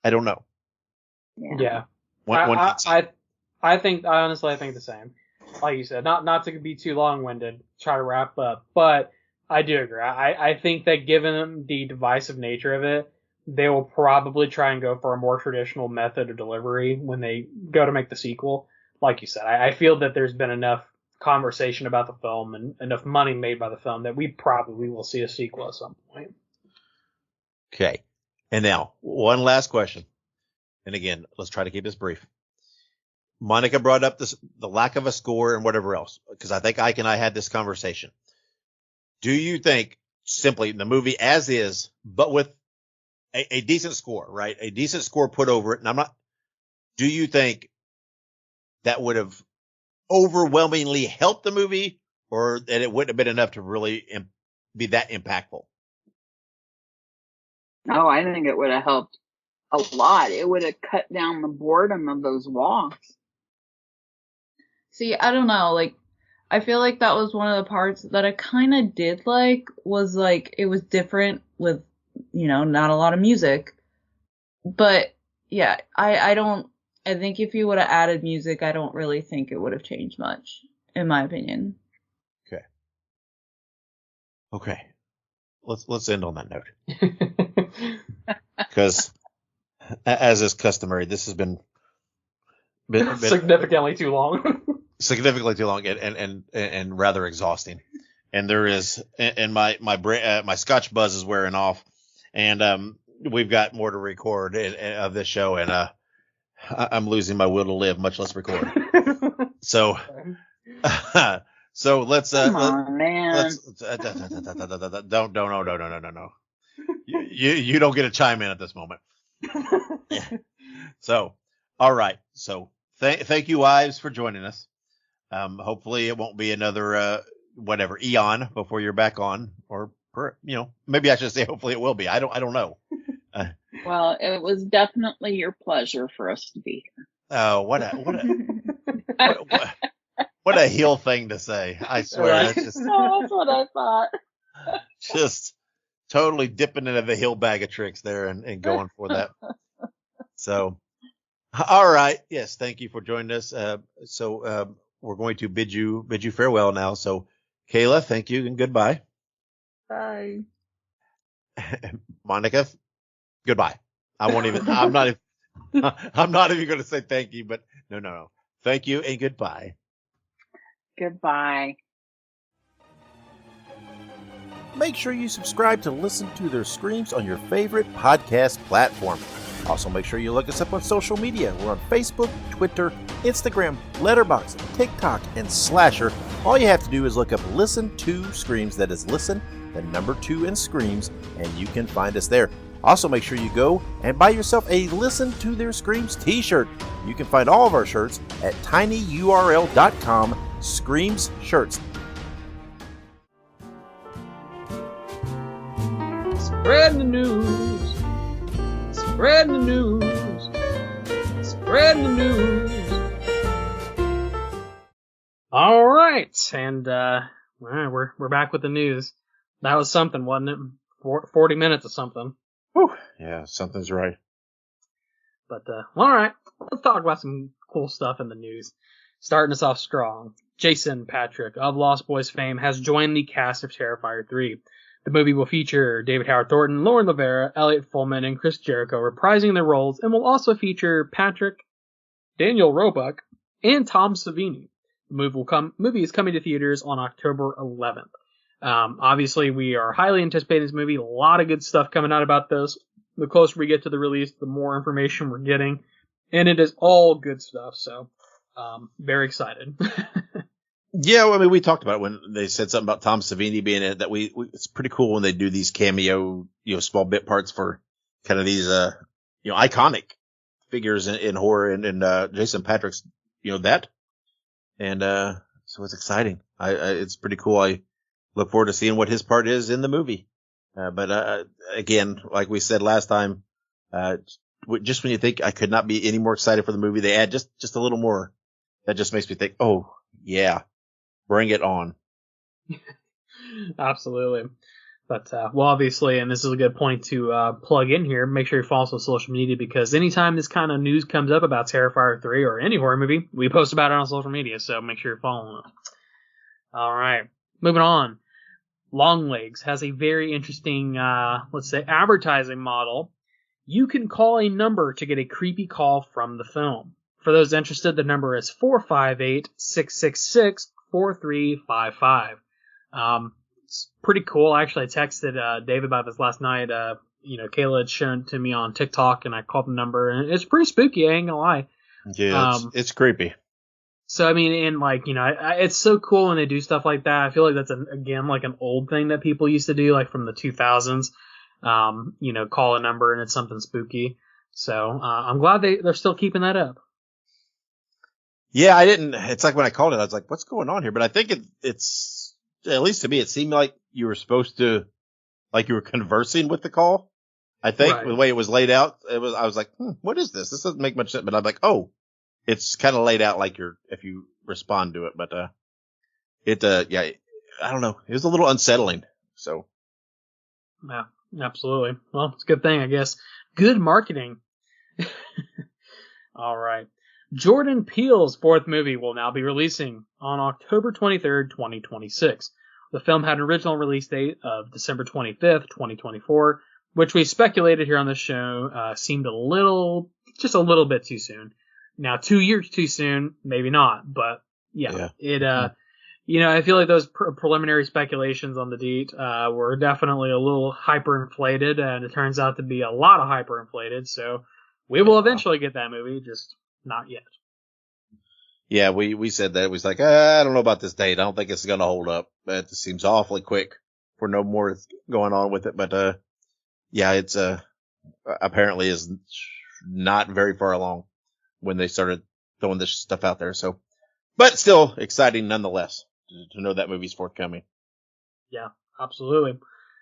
I don't know. Yeah. I honestly think the same. Like you said, not to be too long-winded, try to wrap up, but I do agree. I think that given the divisive nature of it, they will probably try and go for a more traditional method of delivery when they go to make the sequel. Like you said, I feel that there's been enough conversation about the film and enough money made by the film that we probably will see a sequel at some point. Okay. And now, one last question. And again, let's try to keep this brief. Monica brought up the lack of a score and whatever else, because I think Ike and I had this conversation. Do you think simply the movie as is, but with a decent score, right? A decent score put over it. And do you think that would have overwhelmingly helped the movie, or that it wouldn't have been enough to really be that impactful? No, I think it would have helped a lot. It would have cut down the boredom of those walks. See, I don't know, I feel like that was one of the parts that I kind of did was it was different with, not a lot of music. But yeah, I think if you would have added music, I don't really think it would have changed much, in my opinion. Okay. Let's end on that note. Because as is customary, this has been significantly too long. Significantly too long and rather exhausting. And there is, and my Scotch buzz is wearing off, and we've got more to record of this show, and I'm losing my will to live, much less record. So let's come on, man. No. You don't get a chime in at this moment. Yeah. So, all right. So thank you, wives, for joining us. Hopefully it won't be another, eon before you're back on, or, maybe I should say hopefully it will be. I don't know. Well, it was definitely your pleasure for us to be here. Oh, what a heel thing to say. I swear. Right. That's what I thought. Just totally dipping into the heel bag of tricks there and going for that. So, all right. Yes. Thank you for joining us. We're going to bid you farewell now. So, Kayla, thank you and goodbye. Bye. Monica, goodbye. I'm not even I'm not even going to say thank you, but no. Thank you and goodbye. Goodbye. Make sure you subscribe to Listen to Their Screams on your favorite podcast platform. Also, make sure you look us up on social media. We're on Facebook, Twitter, Instagram, Letterboxd, TikTok, and Slasher. All you have to do is look up Listen to Screams. That is Listen, the number 2 and Screams, and you can find us there. Also, make sure you go and buy yourself a Listen to Their Screams t-shirt. You can find all of our shirts at tinyurl.com/Screams Shirts. Spread the news. Spread the news. Spread the news. All right, and we're back with the news. That was something, wasn't it? 40 minutes of something. Whew. Yeah, something's right. But all right, let's talk about some cool stuff in the news. Starting us off strong, Jason Patric of Lost Boys fame has joined the cast of Terrifier 3. The movie will feature David Howard Thornton, Lauren Lavera, Elliot Fullman, and Chris Jericho reprising their roles, and will also feature Patrick, Daniel Roebuck, and Tom Savini. The movie is coming to theaters on October 11th. Obviously, we are highly anticipating this movie. A lot of good stuff coming out about this. The closer we get to the release, the more information we're getting, and it is all good stuff. So, very excited. Yeah, well, I mean, we talked about it when they said something about Tom Savini being in it. That it's pretty cool when they do these cameo, small bit parts for kind of these, iconic figures in horror, and Jason Patric's, that, and so it's exciting. It's pretty cool. I look forward to seeing what his part is in the movie. But again, like we said last time, just when you think I could not be any more excited for the movie, they add just a little more. That just makes me think, oh yeah. Bring it on. Absolutely. But, well, obviously, and this is a good point to plug in here, make sure you follow us on social media, because anytime this kind of news comes up about Terrifier 3 or any horror movie, we post about it on social media, so make sure you're following us. All right. Moving on. Longlegs has a very interesting, advertising model. You can call a number to get a creepy call from the film. For those interested, the number is 458-666-4355. It's pretty cool. Actually, I texted Dave about this last night. Kayla had shown it to me on TikTok, and I called the number, and it's pretty spooky. I ain't gonna lie. Yeah, it's creepy. So I mean, and it's so cool when they do stuff like that. I feel like that's an old thing that people used to do, like from the 2000s. Call a number and it's something spooky. So I'm glad they're still keeping that up. Yeah, it's like when I called it, I was like, what's going on here? But I think it's, at least to me, it seemed like you were supposed to, like you were conversing with the call. I think Right. The way it was laid out, I was like, what is this? This doesn't make much sense. But I'm like, oh, it's kind of laid out like if you respond to it. But, I don't know. It was a little unsettling. So. Yeah, absolutely. Well, it's a good thing, I guess. Good marketing. All right. Jordan Peele's fourth movie will now be releasing on October 23rd, 2026. The film had an original release date of December 25th, 2024, which we speculated here on the show seemed just a little bit too soon. Now, 2 years too soon, maybe not, but I feel like those preliminary speculations on the date were definitely a little hyperinflated, and it turns out to be a lot of hyperinflated, so we will eventually get that movie, just not yet. Yeah, we said that. It was like, I don't know about this date. I don't think it's going to hold up. It seems awfully quick for no more going on with it. But, it's, apparently is not very far along when they started throwing this stuff out there. So, but still exciting nonetheless to know that movie's forthcoming. Yeah, absolutely.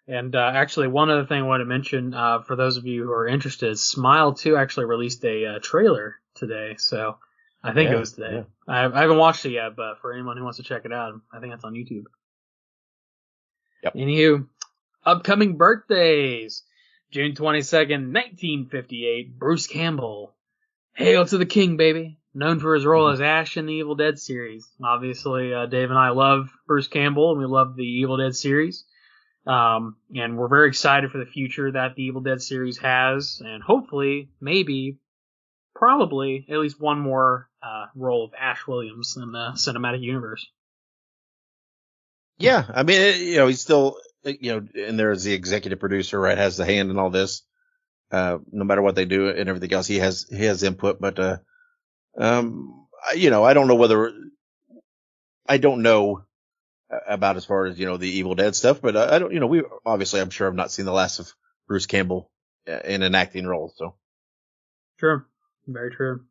And, actually, one other thing I want to mention, for those of you who are interested, Smile 2 actually released a trailer today. So I think it was today. Yeah. I haven't watched it yet, but for anyone who wants to check it out, I think it's on YouTube. Yep. Anywho, upcoming birthdays. June 22nd, 1958, Bruce Campbell. Hail to the king, baby. Known for his role as Ash in the Evil Dead series. Obviously, Dave and I love Bruce Campbell, and we love the Evil Dead series. And we're very excited for the future that the Evil Dead series has, and hopefully, maybe, probably at least one more role of Ash Williams in the cinematic universe. Yeah, I mean, he's still, in there as the executive producer, right? Has the hand in all this. No matter what they do and everything else, he has input. But I don't know about as far as the Evil Dead stuff. But I don't. We obviously, I'm sure I've not seen the last of Bruce Campbell in an acting role. So true, very true.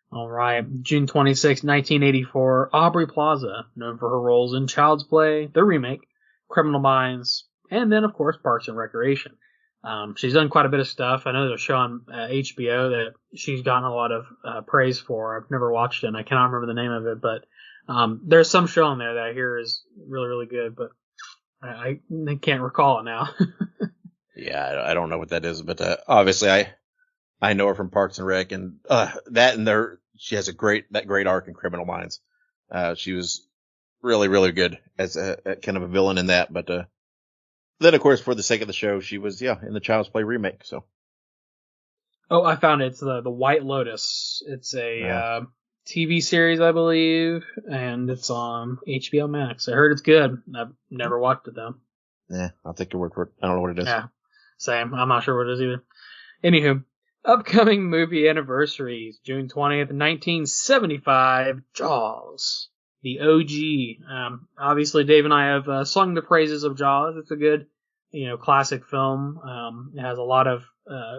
All right, June 26, 1984, Aubrey Plaza, known for her roles in Child's Play, the remake, Criminal Minds, and then, of course, Parks and Recreation. She's done quite a bit of stuff. I know there's a show on HBO that she's gotten a lot of praise for. I've never watched it, and I cannot remember the name of it, but there's some show on there that I hear is really, really good, but I can't recall it now. Yeah, I don't know what that is, but obviously I know her from Parks and Rec, and she has that great arc in Criminal Minds. She was really, really good as a kind of a villain in that. But then, of course, for the sake of the show, she was in the Child's Play remake. So, oh, I found it. It's the White Lotus. It's a TV series, I believe, and it's on HBO Max. I heard it's good. I've never watched it though. Yeah, I'll take your word for it. I don't know what it is. Yeah, same. I'm not sure what it is either. Anywho. Upcoming movie anniversaries, June 20th, 1975, Jaws, the OG. Obviously, Dave and I have sung the praises of Jaws. It's a good, classic film. It has a lot of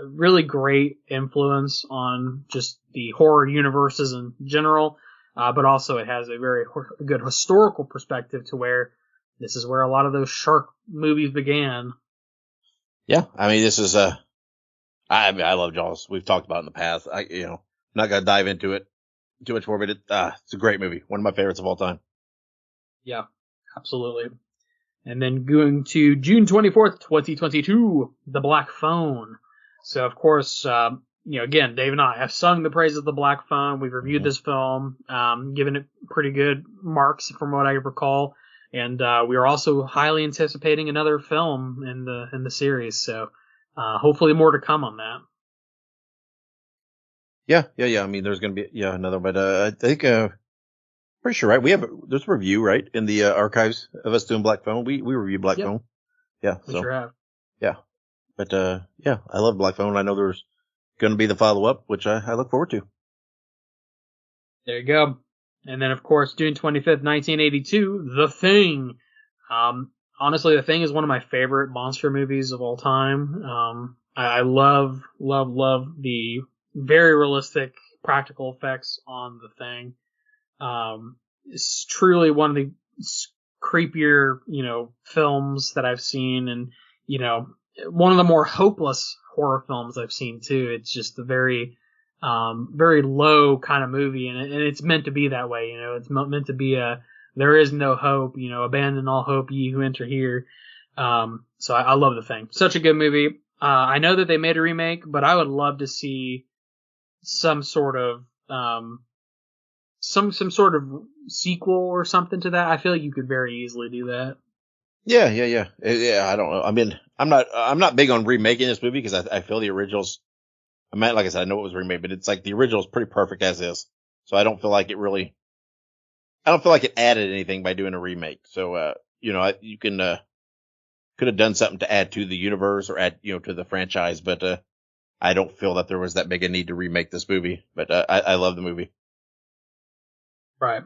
really great influence on just the horror universes in general, but also it has a very good historical perspective to where this is where a lot of those shark movies began. Yeah, I mean, this is I love Jaws. We've talked about it in the past. I'm not gonna dive into it too much more, but it's a great movie. One of my favorites of all time. Yeah, absolutely. And then going to June 24th, 2022, The Black Phone. So of course, again, Dave and I have sung the praises of The Black Phone. We've reviewed this film, given it pretty good marks from what I recall, and we are also highly anticipating another film in the series. So. Hopefully more to come on that. Yeah. I mean, there's going to be, another, but, I think, pretty sure, right? There's a review, right? In the archives of us doing Black Phone. We reviewed Black Phone. Yeah. We sure have. Yeah. But, I love Black Phone. I know there's going to be the follow up, which I look forward to. There you go. And then, of course, June 25th, 1982, The Thing. Honestly, The Thing is one of my favorite monster movies of all time. I love the very realistic practical effects on The Thing. It's truly one of the creepier, films that I've seen, and, one of the more hopeless horror films I've seen too. It's just a very low kind of movie, and it's meant to be that way. It's meant to be there is no hope, abandon all hope, ye who enter here. So I love The Thing. Such a good movie. I know that they made a remake, but I would love to see some sort of, some sort of sequel or something to that. I feel like you could very easily do that. Yeah. I don't know. I mean, I'm not big on remaking this movie because I feel the originals, like I said, I know it was remade, but it's like the original is pretty perfect as is. So I don't feel like it added anything by doing a remake. So, you can, could have done something to add to the universe or add, to the franchise, but, I don't feel that there was that big a need to remake this movie, but, I love the movie. Right.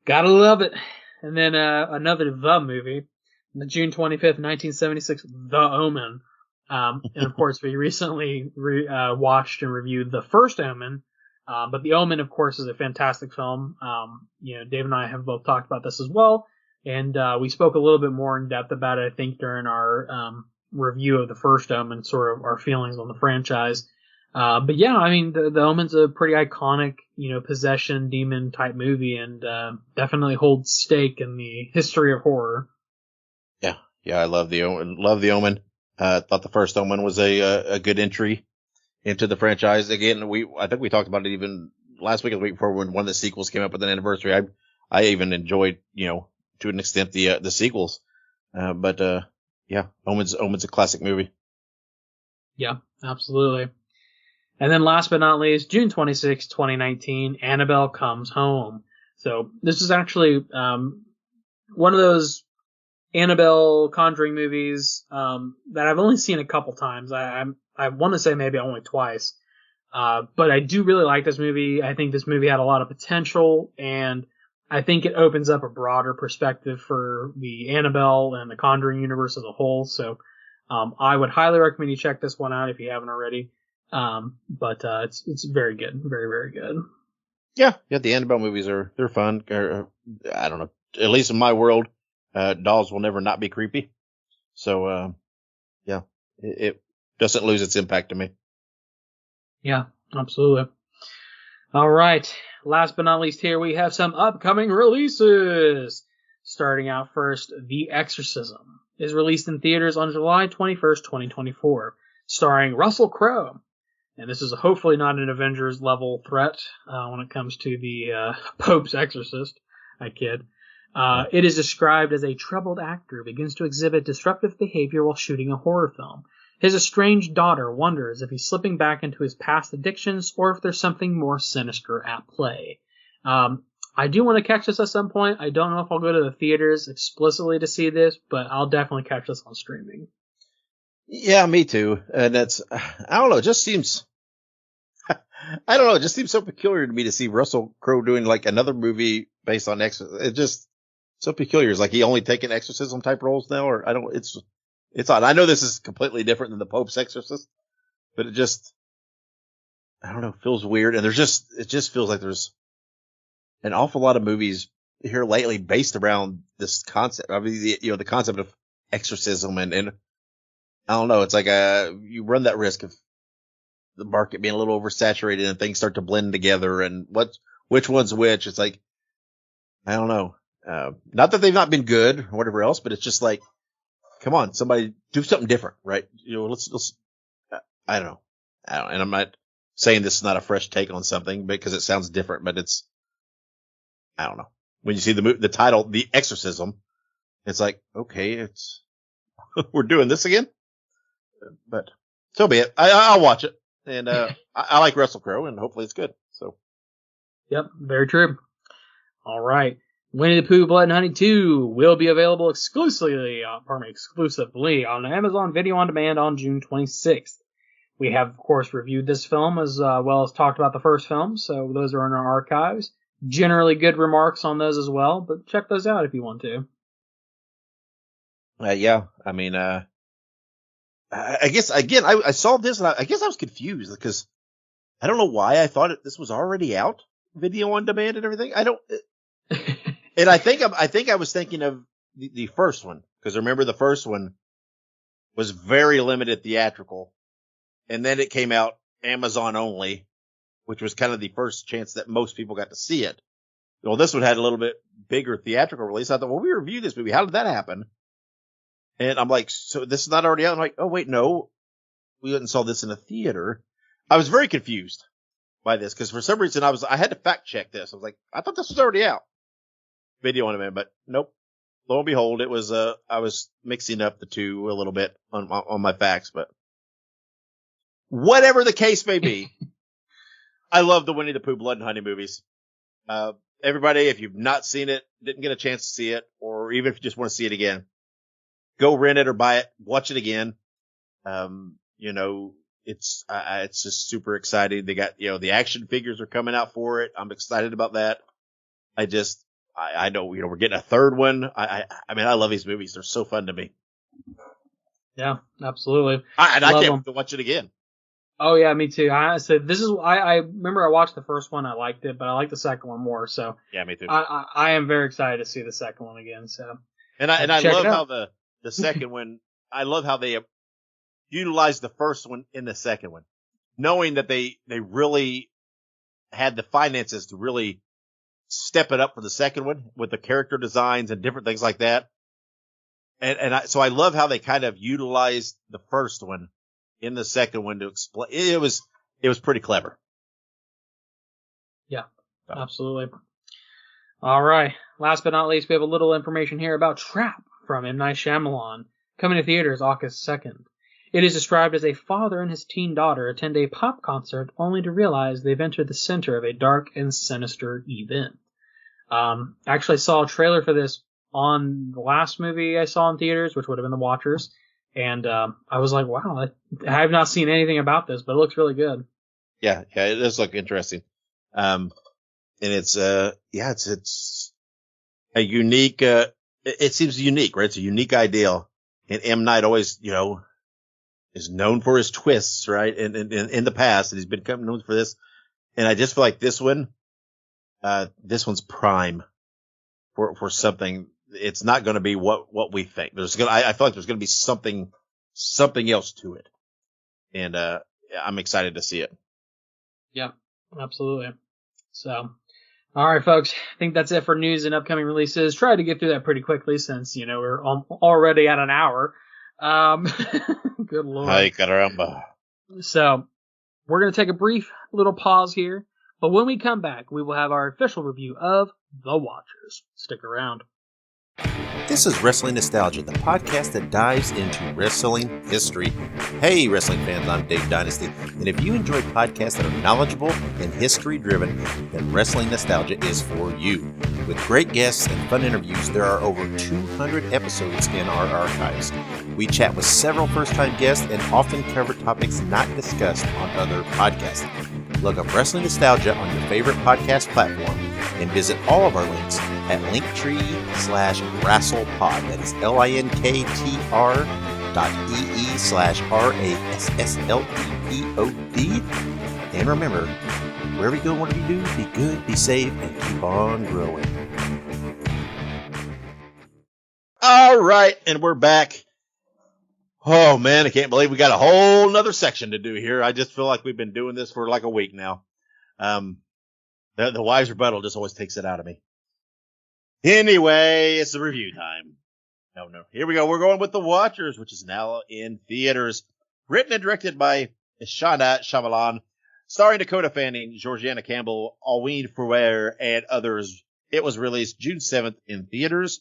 Gotta love it. And then, another The movie, June 25th, 1976, The Omen. And of course we recently, watched and reviewed The First Omen. But The Omen, of course, is a fantastic film. Dave and I have both talked about this as well. And, we spoke a little bit more in depth about it, I think, during our, review of The First Omen, sort of our feelings on the franchise. But yeah, I mean, the Omen's a pretty iconic, possession demon type movie, and, definitely holds stake in the history of horror. Yeah, I love the Omen. Thought The First Omen was a good entry into the franchise. Again, I think we talked about it even last week or the week before when one of the sequels came up with an anniversary. I even enjoyed, to an extent the sequels. But Omen's a classic movie. Yeah, absolutely. And then last but not least, June 26, 2019, Annabelle Comes Home. So this is actually one of those Annabelle Conjuring movies that I've only seen a couple times. I want to say maybe only twice. But I do really like this movie. I think this movie had a lot of potential, and I think it opens up a broader perspective for the Annabelle and the Conjuring universe as a whole. So I would highly recommend you check this one out if you haven't already. But it's very good. Very, very good. Yeah, the Annabelle movies they're fun. I don't know. At least in my world, dolls will never not be creepy. So, yeah, it doesn't lose its impact to me. Yeah, absolutely. All right. Last but not least here, we have some upcoming releases. Starting out first, The Exorcism is released in theaters on July 21st, 2024, starring Russell Crowe. And this is hopefully not an Avengers level threat when it comes to the Pope's exorcist. I kid. It is described as a troubled actor begins to exhibit disruptive behavior while shooting a horror film. His estranged daughter wonders if he's slipping back into his past addictions or if there's something more sinister at play. I do want to catch this at some point. I don't know if I'll go to the theaters explicitly to see this, but I'll definitely catch this on streaming. Yeah, me too. And I don't know, it just seems, I don't know, it just seems so peculiar to me to see Russell Crowe doing like another movie based on exorcism. It's just so peculiar. It's like he only taking exorcism type roles now, or it's odd. I know this is completely different than the Pope's exorcist, but it just, I don't know, feels weird. And it just feels like there's an awful lot of movies here lately based around this concept. I mean, the concept of exorcism and I don't know. It's like you run that risk of the market being a little oversaturated and things start to blend together and which one's which. It's like, I don't know. Not that they've not been good or whatever else, but it's just like, come on, somebody do something different, right? Let's, I don't know. And I'm not saying this is not a fresh take on something because it sounds different, but I don't know. When you see the title, The Exorcism, it's like, okay, we're doing this again, but so be it. I'll watch it. And, I like Russell Crowe and hopefully it's good. So. Yep. Very true. All right. Winnie the Pooh Blood and Honey 2 will be available exclusively on Amazon Video on Demand on June 26th. We have, of course, reviewed this film as well as talked about the first film, so those are in our archives. Generally good remarks on those as well, but check those out if you want to. Yeah, I mean, I guess, again, I saw this and I guess I was confused because I don't know why I thought this was already out, video on demand and everything. And I think I was thinking of the first one, because remember the first one was very limited theatrical, and then it came out Amazon only, which was kind of the first chance that most people got to see it. Well, this one had a little bit bigger theatrical release. I thought, well, we reviewed this movie. How did that happen? And I'm like, so this is not already out? I'm like, oh wait, no, we went and saw this in a theater. I was very confused by this because for some reason I had to fact check this. I was like, I thought this was already out. Video on demand, but nope. Lo and behold, it was, I was mixing up the two a little bit on my facts, but whatever the case may be, I love the Winnie the Pooh Blood and Honey movies. Everybody, if you've not seen it, didn't get a chance to see it, or even if you just want to see it again, go rent it or buy it, watch it again. It's just super exciting. They got, the action figures are coming out for it. I'm excited about that. I know, we're getting a third one. I mean, I love these movies. They're so fun to me. Yeah, absolutely. I can't wait to watch it again. Oh yeah, me too. I remember I watched the first one. I liked it, but I like the second one more. So yeah, me too. I am very excited to see the second one again. So and I love how the second one. I love how they utilized the first one in the second one, knowing that they really had the finances to really step it up for the second one with the character designs and different things like that. So I love how they kind of utilized the first one in the second one to explain. It was pretty clever. Yeah, absolutely. All right. Last but not least, we have a little information here about Trap from M. Night Shyamalan, coming to theaters August 2nd. It is described as a father and his teen daughter attend a pop concert only to realize they've entered the center of a dark and sinister event. I actually saw a trailer for this on the last movie I saw in theaters, which would have been The Watchers, and I was like, wow, I have not seen anything about this, but it looks really good. Yeah, it does look interesting. And it's a unique, it seems unique, right? It's a unique idea. And M. Night always, is known for his twists, right? In the past, and he's been known for this. And I just feel like this one's prime for something. It's not going to be what we think. I feel like there's going to be something else to it. And, I'm excited to see it. Yeah, absolutely. So, all right, folks. I think that's it for news and upcoming releases. Try to get through that pretty quickly since, we're already at an hour. Good Lord. Ay, caramba. So, we're going to take a brief little pause here. But when we come back, we will have our official review of The Watchers. Stick around. This is Wrestling Nostalgia, the podcast that dives into wrestling history. Hey, wrestling fans, I'm Dave Dynasty, and if you enjoy podcasts that are knowledgeable and history-driven, then Wrestling Nostalgia is for you. With great guests and fun interviews, there are over 200 episodes in our archives. We chat with several first-time guests and often cover topics not discussed on other podcasts. Look up Wrestling Nostalgia on your favorite podcast platform and visit all of our links at linktr.ee/wrestlepod. That is linktr.ee/RASSLEPOD. And remember, wherever you go, whatever you do, be good, be safe, and keep on growing. All right, and we're back. Oh man, I can't believe we got a whole nother section to do here. I just feel like we've been doing this for like a week now. The wise rebuttal just always takes it out of me. Anyway, it's the review time. No. Here we go. We're going with The Watchers, which is now in theaters. Written and directed by Ishana Shyamalan, starring Dakota Fanning, Georgiana Campbell, Alwyn Ferrer, and others. It was released June 7th in theaters.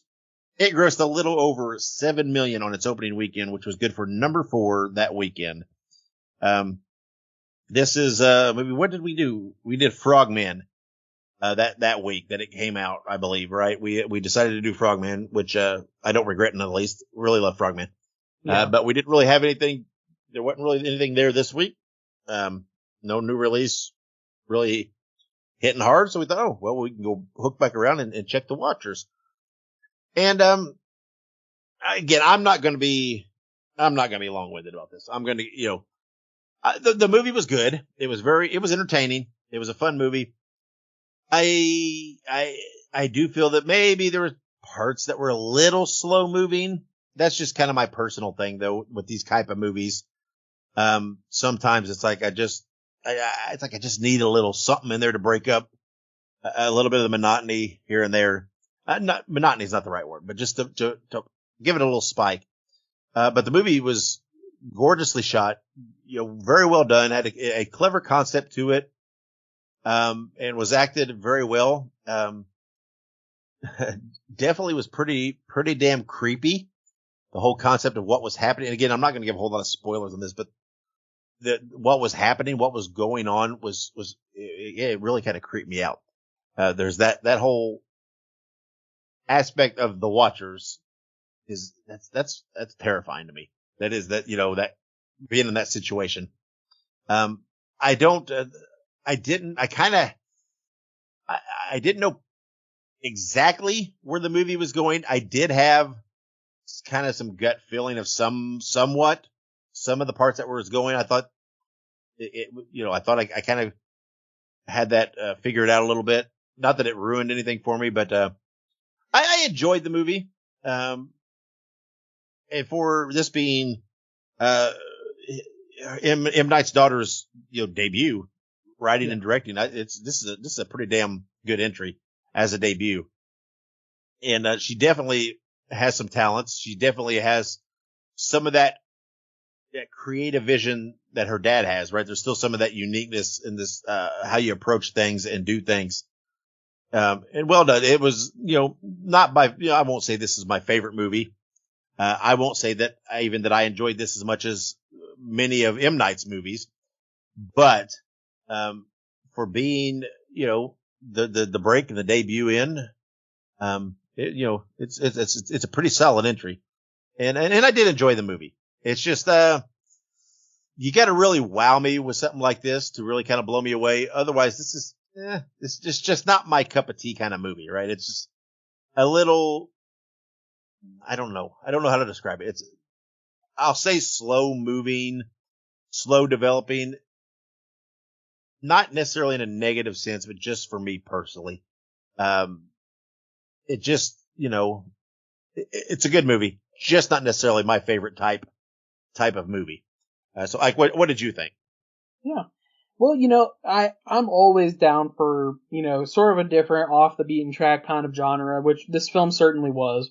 It grossed a little over $7 million on its opening weekend, which was good for number 4 that weekend. This is maybe what did we do? We did Frogman that week that it came out, I believe, right? We decided to do Frogman, which I don't regret in the least. Really love Frogman. Yeah. But we didn't really have anything. There wasn't really anything there this week. No new release really hitting hard, so we thought, oh well, we can go hook back around and check The Watchers. And again, I'm not going to be long-winded about this. I'm going to, the movie was good. It was entertaining. It was a fun movie. I do feel that maybe there were parts that were a little slow moving. That's just kind of my personal thing though with these type of movies. Sometimes it's like I just need a little something in there to break up a little bit of the monotony here and there. Monotony is not the right word, but just to give it a little spike. But the movie was gorgeously shot, very well done, had a clever concept to it, and was acted very well. Definitely was pretty damn creepy. The whole concept of what was happening. And again, I'm not going to give a whole lot of spoilers on this, but what was happening, what was going on it really kind of creeped me out. There's that whole aspect of The Watchers that's terrifying to me. That is that being in that situation. I didn't know exactly where the movie was going. I did have kind of some gut feeling of some of the parts that was going. I thought I kind of had that figured out a little bit. Not that it ruined anything for me, but I enjoyed the movie. And for this being M. Night's daughter's debut, writing and directing, this is a pretty damn good entry as a debut. And she definitely has some talents. She definitely has some of that creative vision that her dad has, right? There's still some of that uniqueness in this, how you approach things and do things. And well done. It was, not by, I won't say this is my favorite movie. I won't say that I enjoyed this as much as many of M. Night's movies, but for being, the break and the debut in, it's a pretty solid entry, and I did enjoy the movie. It's just you got to really wow me with something like this to really kind of blow me away. Otherwise, this is just not my cup of tea kind of movie, right? It's just a little, I don't know how to describe it. I'll say slow moving, slow developing, not necessarily in a negative sense, but just for me personally. It just, it's a good movie, just not necessarily my favorite type of movie. So Ike, what did you think? Yeah. Well, I'm always down for, sort of a different off the beaten track kind of genre, which this film certainly was.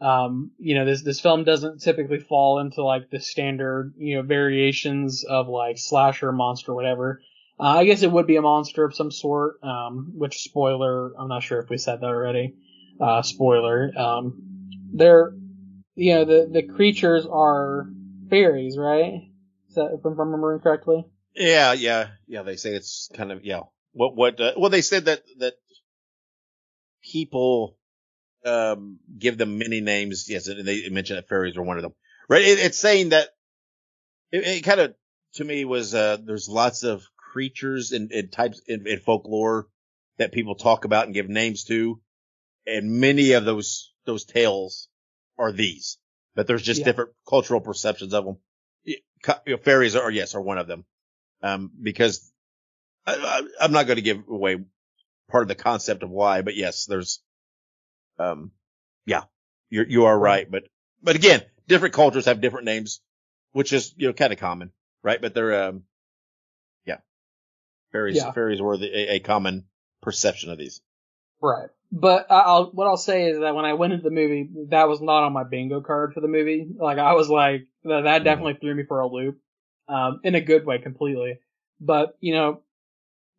This film doesn't typically fall into like the standard, variations of like slasher, monster, whatever. I guess it would be a monster of some sort, which spoiler, I'm not sure if we said that already. Spoiler. The creatures are fairies, right? Is that, if I'm remembering correctly? Yeah. They say it's kind of, well, they said that people, give them many names. Yes. And they mentioned that fairies are one of them, right? It's saying that it kind of, to me, was, there's lots of creatures and types in folklore that people talk about and give names to. And many of those tales are these, but there's just different cultural perceptions of them. Fairies are one of them. Because I'm not going to give away part of the concept of why, but yes, there's, you are right. But again, different cultures have different names, which is, kind of common, right? But they're, fairies were a common perception of these. Right. But what I'll say is that when I went into the movie, that was not on my bingo card for the movie. Like, I was like, that definitely threw me for a loop, in a good way, completely. But,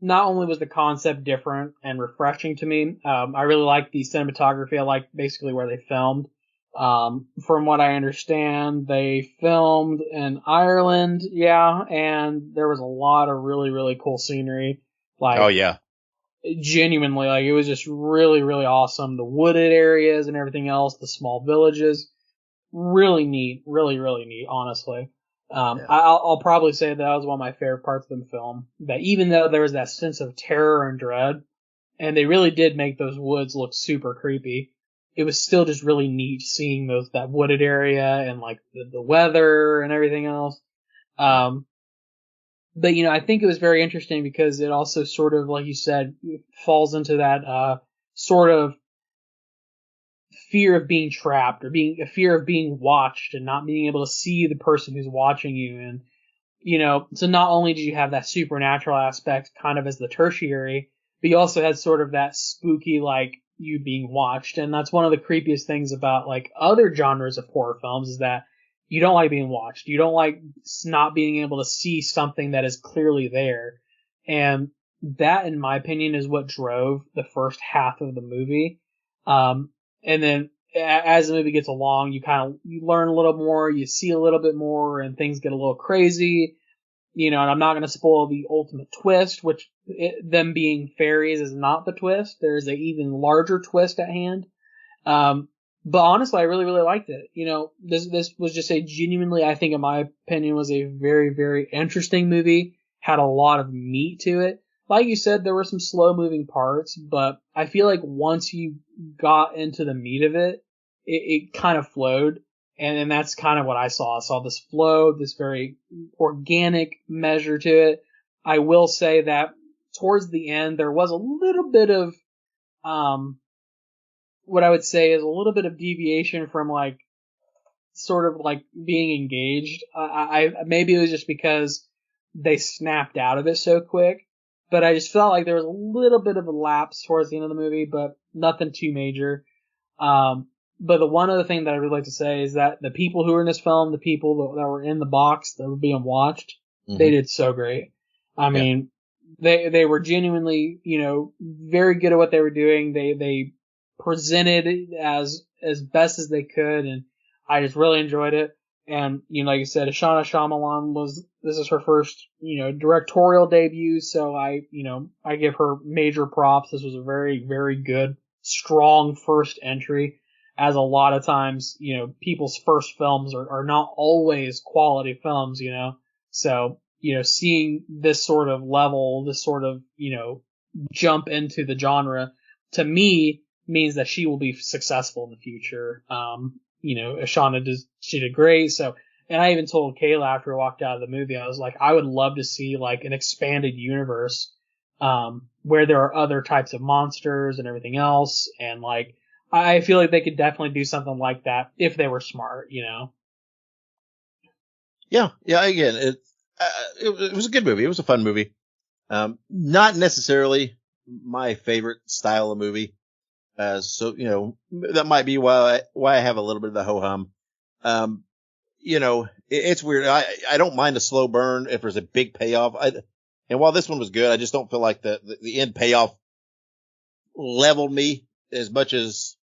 not only was the concept different and refreshing to me, I really liked the cinematography. I liked basically where they filmed. From what I understand, they filmed in Ireland, and there was a lot of really, really cool scenery. Like, oh yeah. Genuinely, like, it was just really, really awesome. The wooded areas and everything else, the small villages, really neat, really, really neat, honestly. I'll probably say that was one of my favorite parts of the film. That even though there was that sense of terror and dread, and they really did make those woods look super creepy, it was still just really neat seeing that wooded area and like the weather and everything else. But, I think it was very interesting because it also sort of, like you said, falls into that, sort of fear of being trapped or a fear of being watched and not being able to see the person who's watching you. And, so not only did you have that supernatural aspect kind of as the tertiary, but you also had sort of that spooky, like, you being watched. And that's one of the creepiest things about like other genres of horror films is that you don't like being watched. You don't like not being able to see something that is clearly there. And that, in my opinion, is what drove the first half of the movie. And then as the movie gets along, you learn a little more, you see a little bit more, and things get a little crazy. And I'm not going to spoil the ultimate twist, which them being fairies is not the twist. There's an even larger twist at hand. But honestly, I really, really liked it. This was just a genuinely, I think in my opinion, was a very, very interesting movie. Had a lot of meat to it. Like you said, there were some slow moving parts, but I feel like once you got into the meat of it, it kind of flowed. And that's kind of what I saw. I saw this flow, this very organic measure to it. I will say that towards the end, there was a little bit of, what I would say is a little bit of deviation from like, sort of like being engaged. Maybe it was just because they snapped out of it so quick, but I just felt like there was a little bit of a lapse towards the end of the movie, but nothing too major. But the one other thing that I would like to say is that the people who were in this film, the people that were in the box that were being watched, they did so great. I mean, they were genuinely, very good at what they were doing. They presented as best as they could, and I just really enjoyed it. And, like you said, Ashana Shyamalan this is her first, directorial debut. So I give her major props. This was a very, very good, strong first entry. As a lot of times, people's first films are not always quality films, So, seeing this sort of level, this sort of, jump into the genre, to me, means that she will be successful in the future. Ashana she did great. So, and I even told Kayla after I walked out of the movie, I was like, I would love to see like an expanded universe, where there are other types of monsters and everything else. And like, I feel like they could definitely do something like that if they were smart, Yeah. Again, it was a good movie. It was a fun movie. Not necessarily my favorite style of movie. So, that might be why I have a little bit of the ho-hum. It's weird. I don't mind a slow burn if there's a big payoff. And while this one was good, I just don't feel like the end payoff leveled me as much as,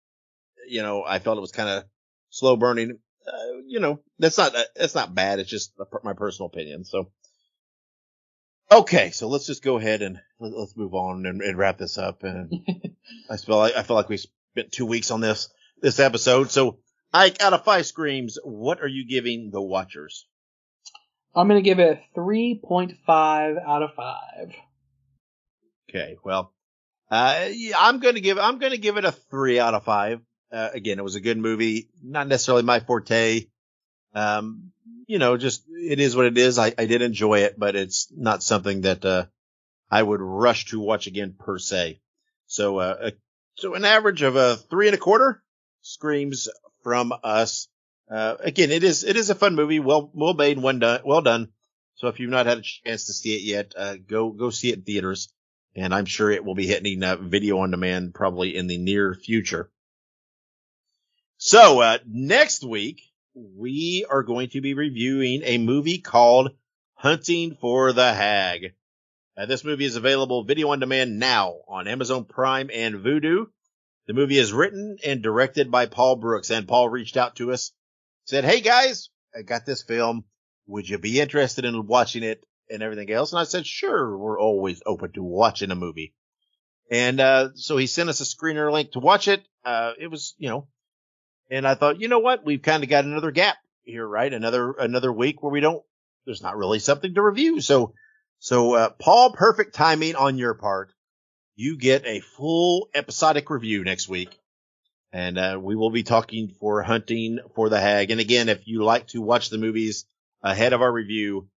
I felt it was kind of slow burning. That's not bad. It's just my personal opinion. So, okay. So let's just go ahead and let's move on and wrap this up. And I feel like we spent 2 weeks on this episode. So, Ike, out of 5 screams, what are you giving The Watchers? I'm going to give it a 3.5 out of 5. Okay. Well, I'm going to give it a 3 out of 5. Again, it was a good movie. Not necessarily my forte. Just it is what it is. I did enjoy it, but it's not something that I would rush to watch again per se. So an average of a 3 1/4 screams from us. Again, it is a fun movie. Well made, well done. So if you've not had a chance to see it yet, go see it in theaters, and I'm sure it will be hitting video on demand probably in the near future. So next week we are going to be reviewing a movie called Hunting for the Hag. This movie is available video on demand now on Amazon Prime and Vudu. The movie is written and directed by Paul Brooks, and Paul reached out to us, said, "Hey guys, I got this film. Would you be interested in watching it and everything else?" And I said, "Sure, we're always open to watching a movie." And so he sent us a screener link to watch it. It was, and I thought, you know what? We've kind of got another gap here, right? Another week where there's not really something to review. So Paul, perfect timing on your part. You get a full episodic review next week. And we will be talking for Hunting for the Hag. And again, if you like to watch the movies ahead of our review,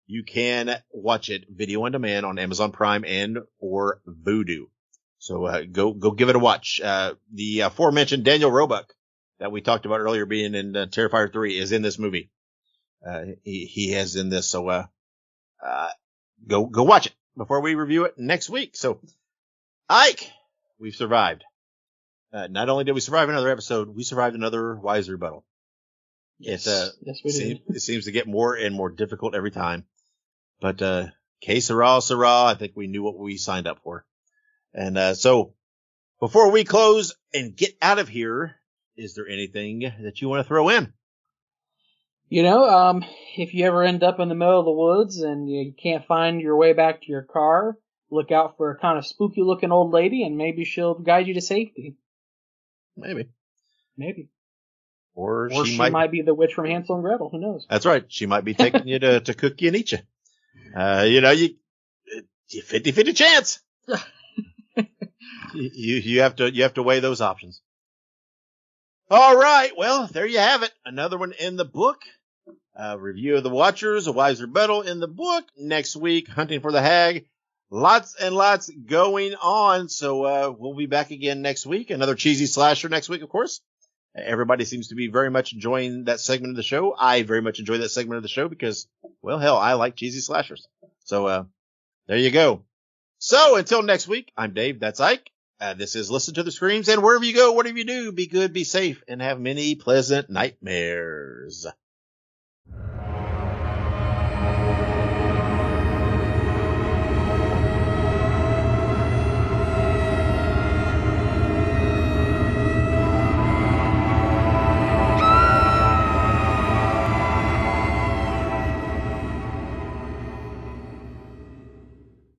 you can watch it video on demand on Amazon Prime and or Vudu. So go give it a watch. The aforementioned Daniel Roebuck that we talked about earlier being in Terrifier 3 is in this movie. He has in this. So go watch it before we review it next week. So Ike, we've survived. Not only did we survive another episode, we survived another Wise Rebuttal. Yes, we did. It seems to get more and more difficult every time. But, que sera, sera, I think we knew what we signed up for. And, so before we close and get out of here, is there anything that you want to throw in? If you ever end up in the middle of the woods and you can't find your way back to your car, look out for a kind of spooky looking old lady and maybe she'll guide you to safety. Maybe. Or she might be the witch from Hansel and Gretel. Who knows? That's right. She might be taking you to cook you and eat you. You 50-50 chance. you have to weigh those options. All right. Well, there you have it. Another one in the book. Review of The Watchers, a Wise Rebuttal in the book. Next week, Hunting for the Hag. Lots and lots going on. So, we'll be back again next week. Another cheesy slasher next week, of course. Everybody seems to be very much enjoying that segment of the show. I very much enjoy that segment of the show because, well, hell, I like cheesy slashers. So, there you go. So, until next week, I'm Dave. That's Ike. This is Listen to the Screams. And wherever you go, whatever you do, be good, be safe, and have many pleasant nightmares.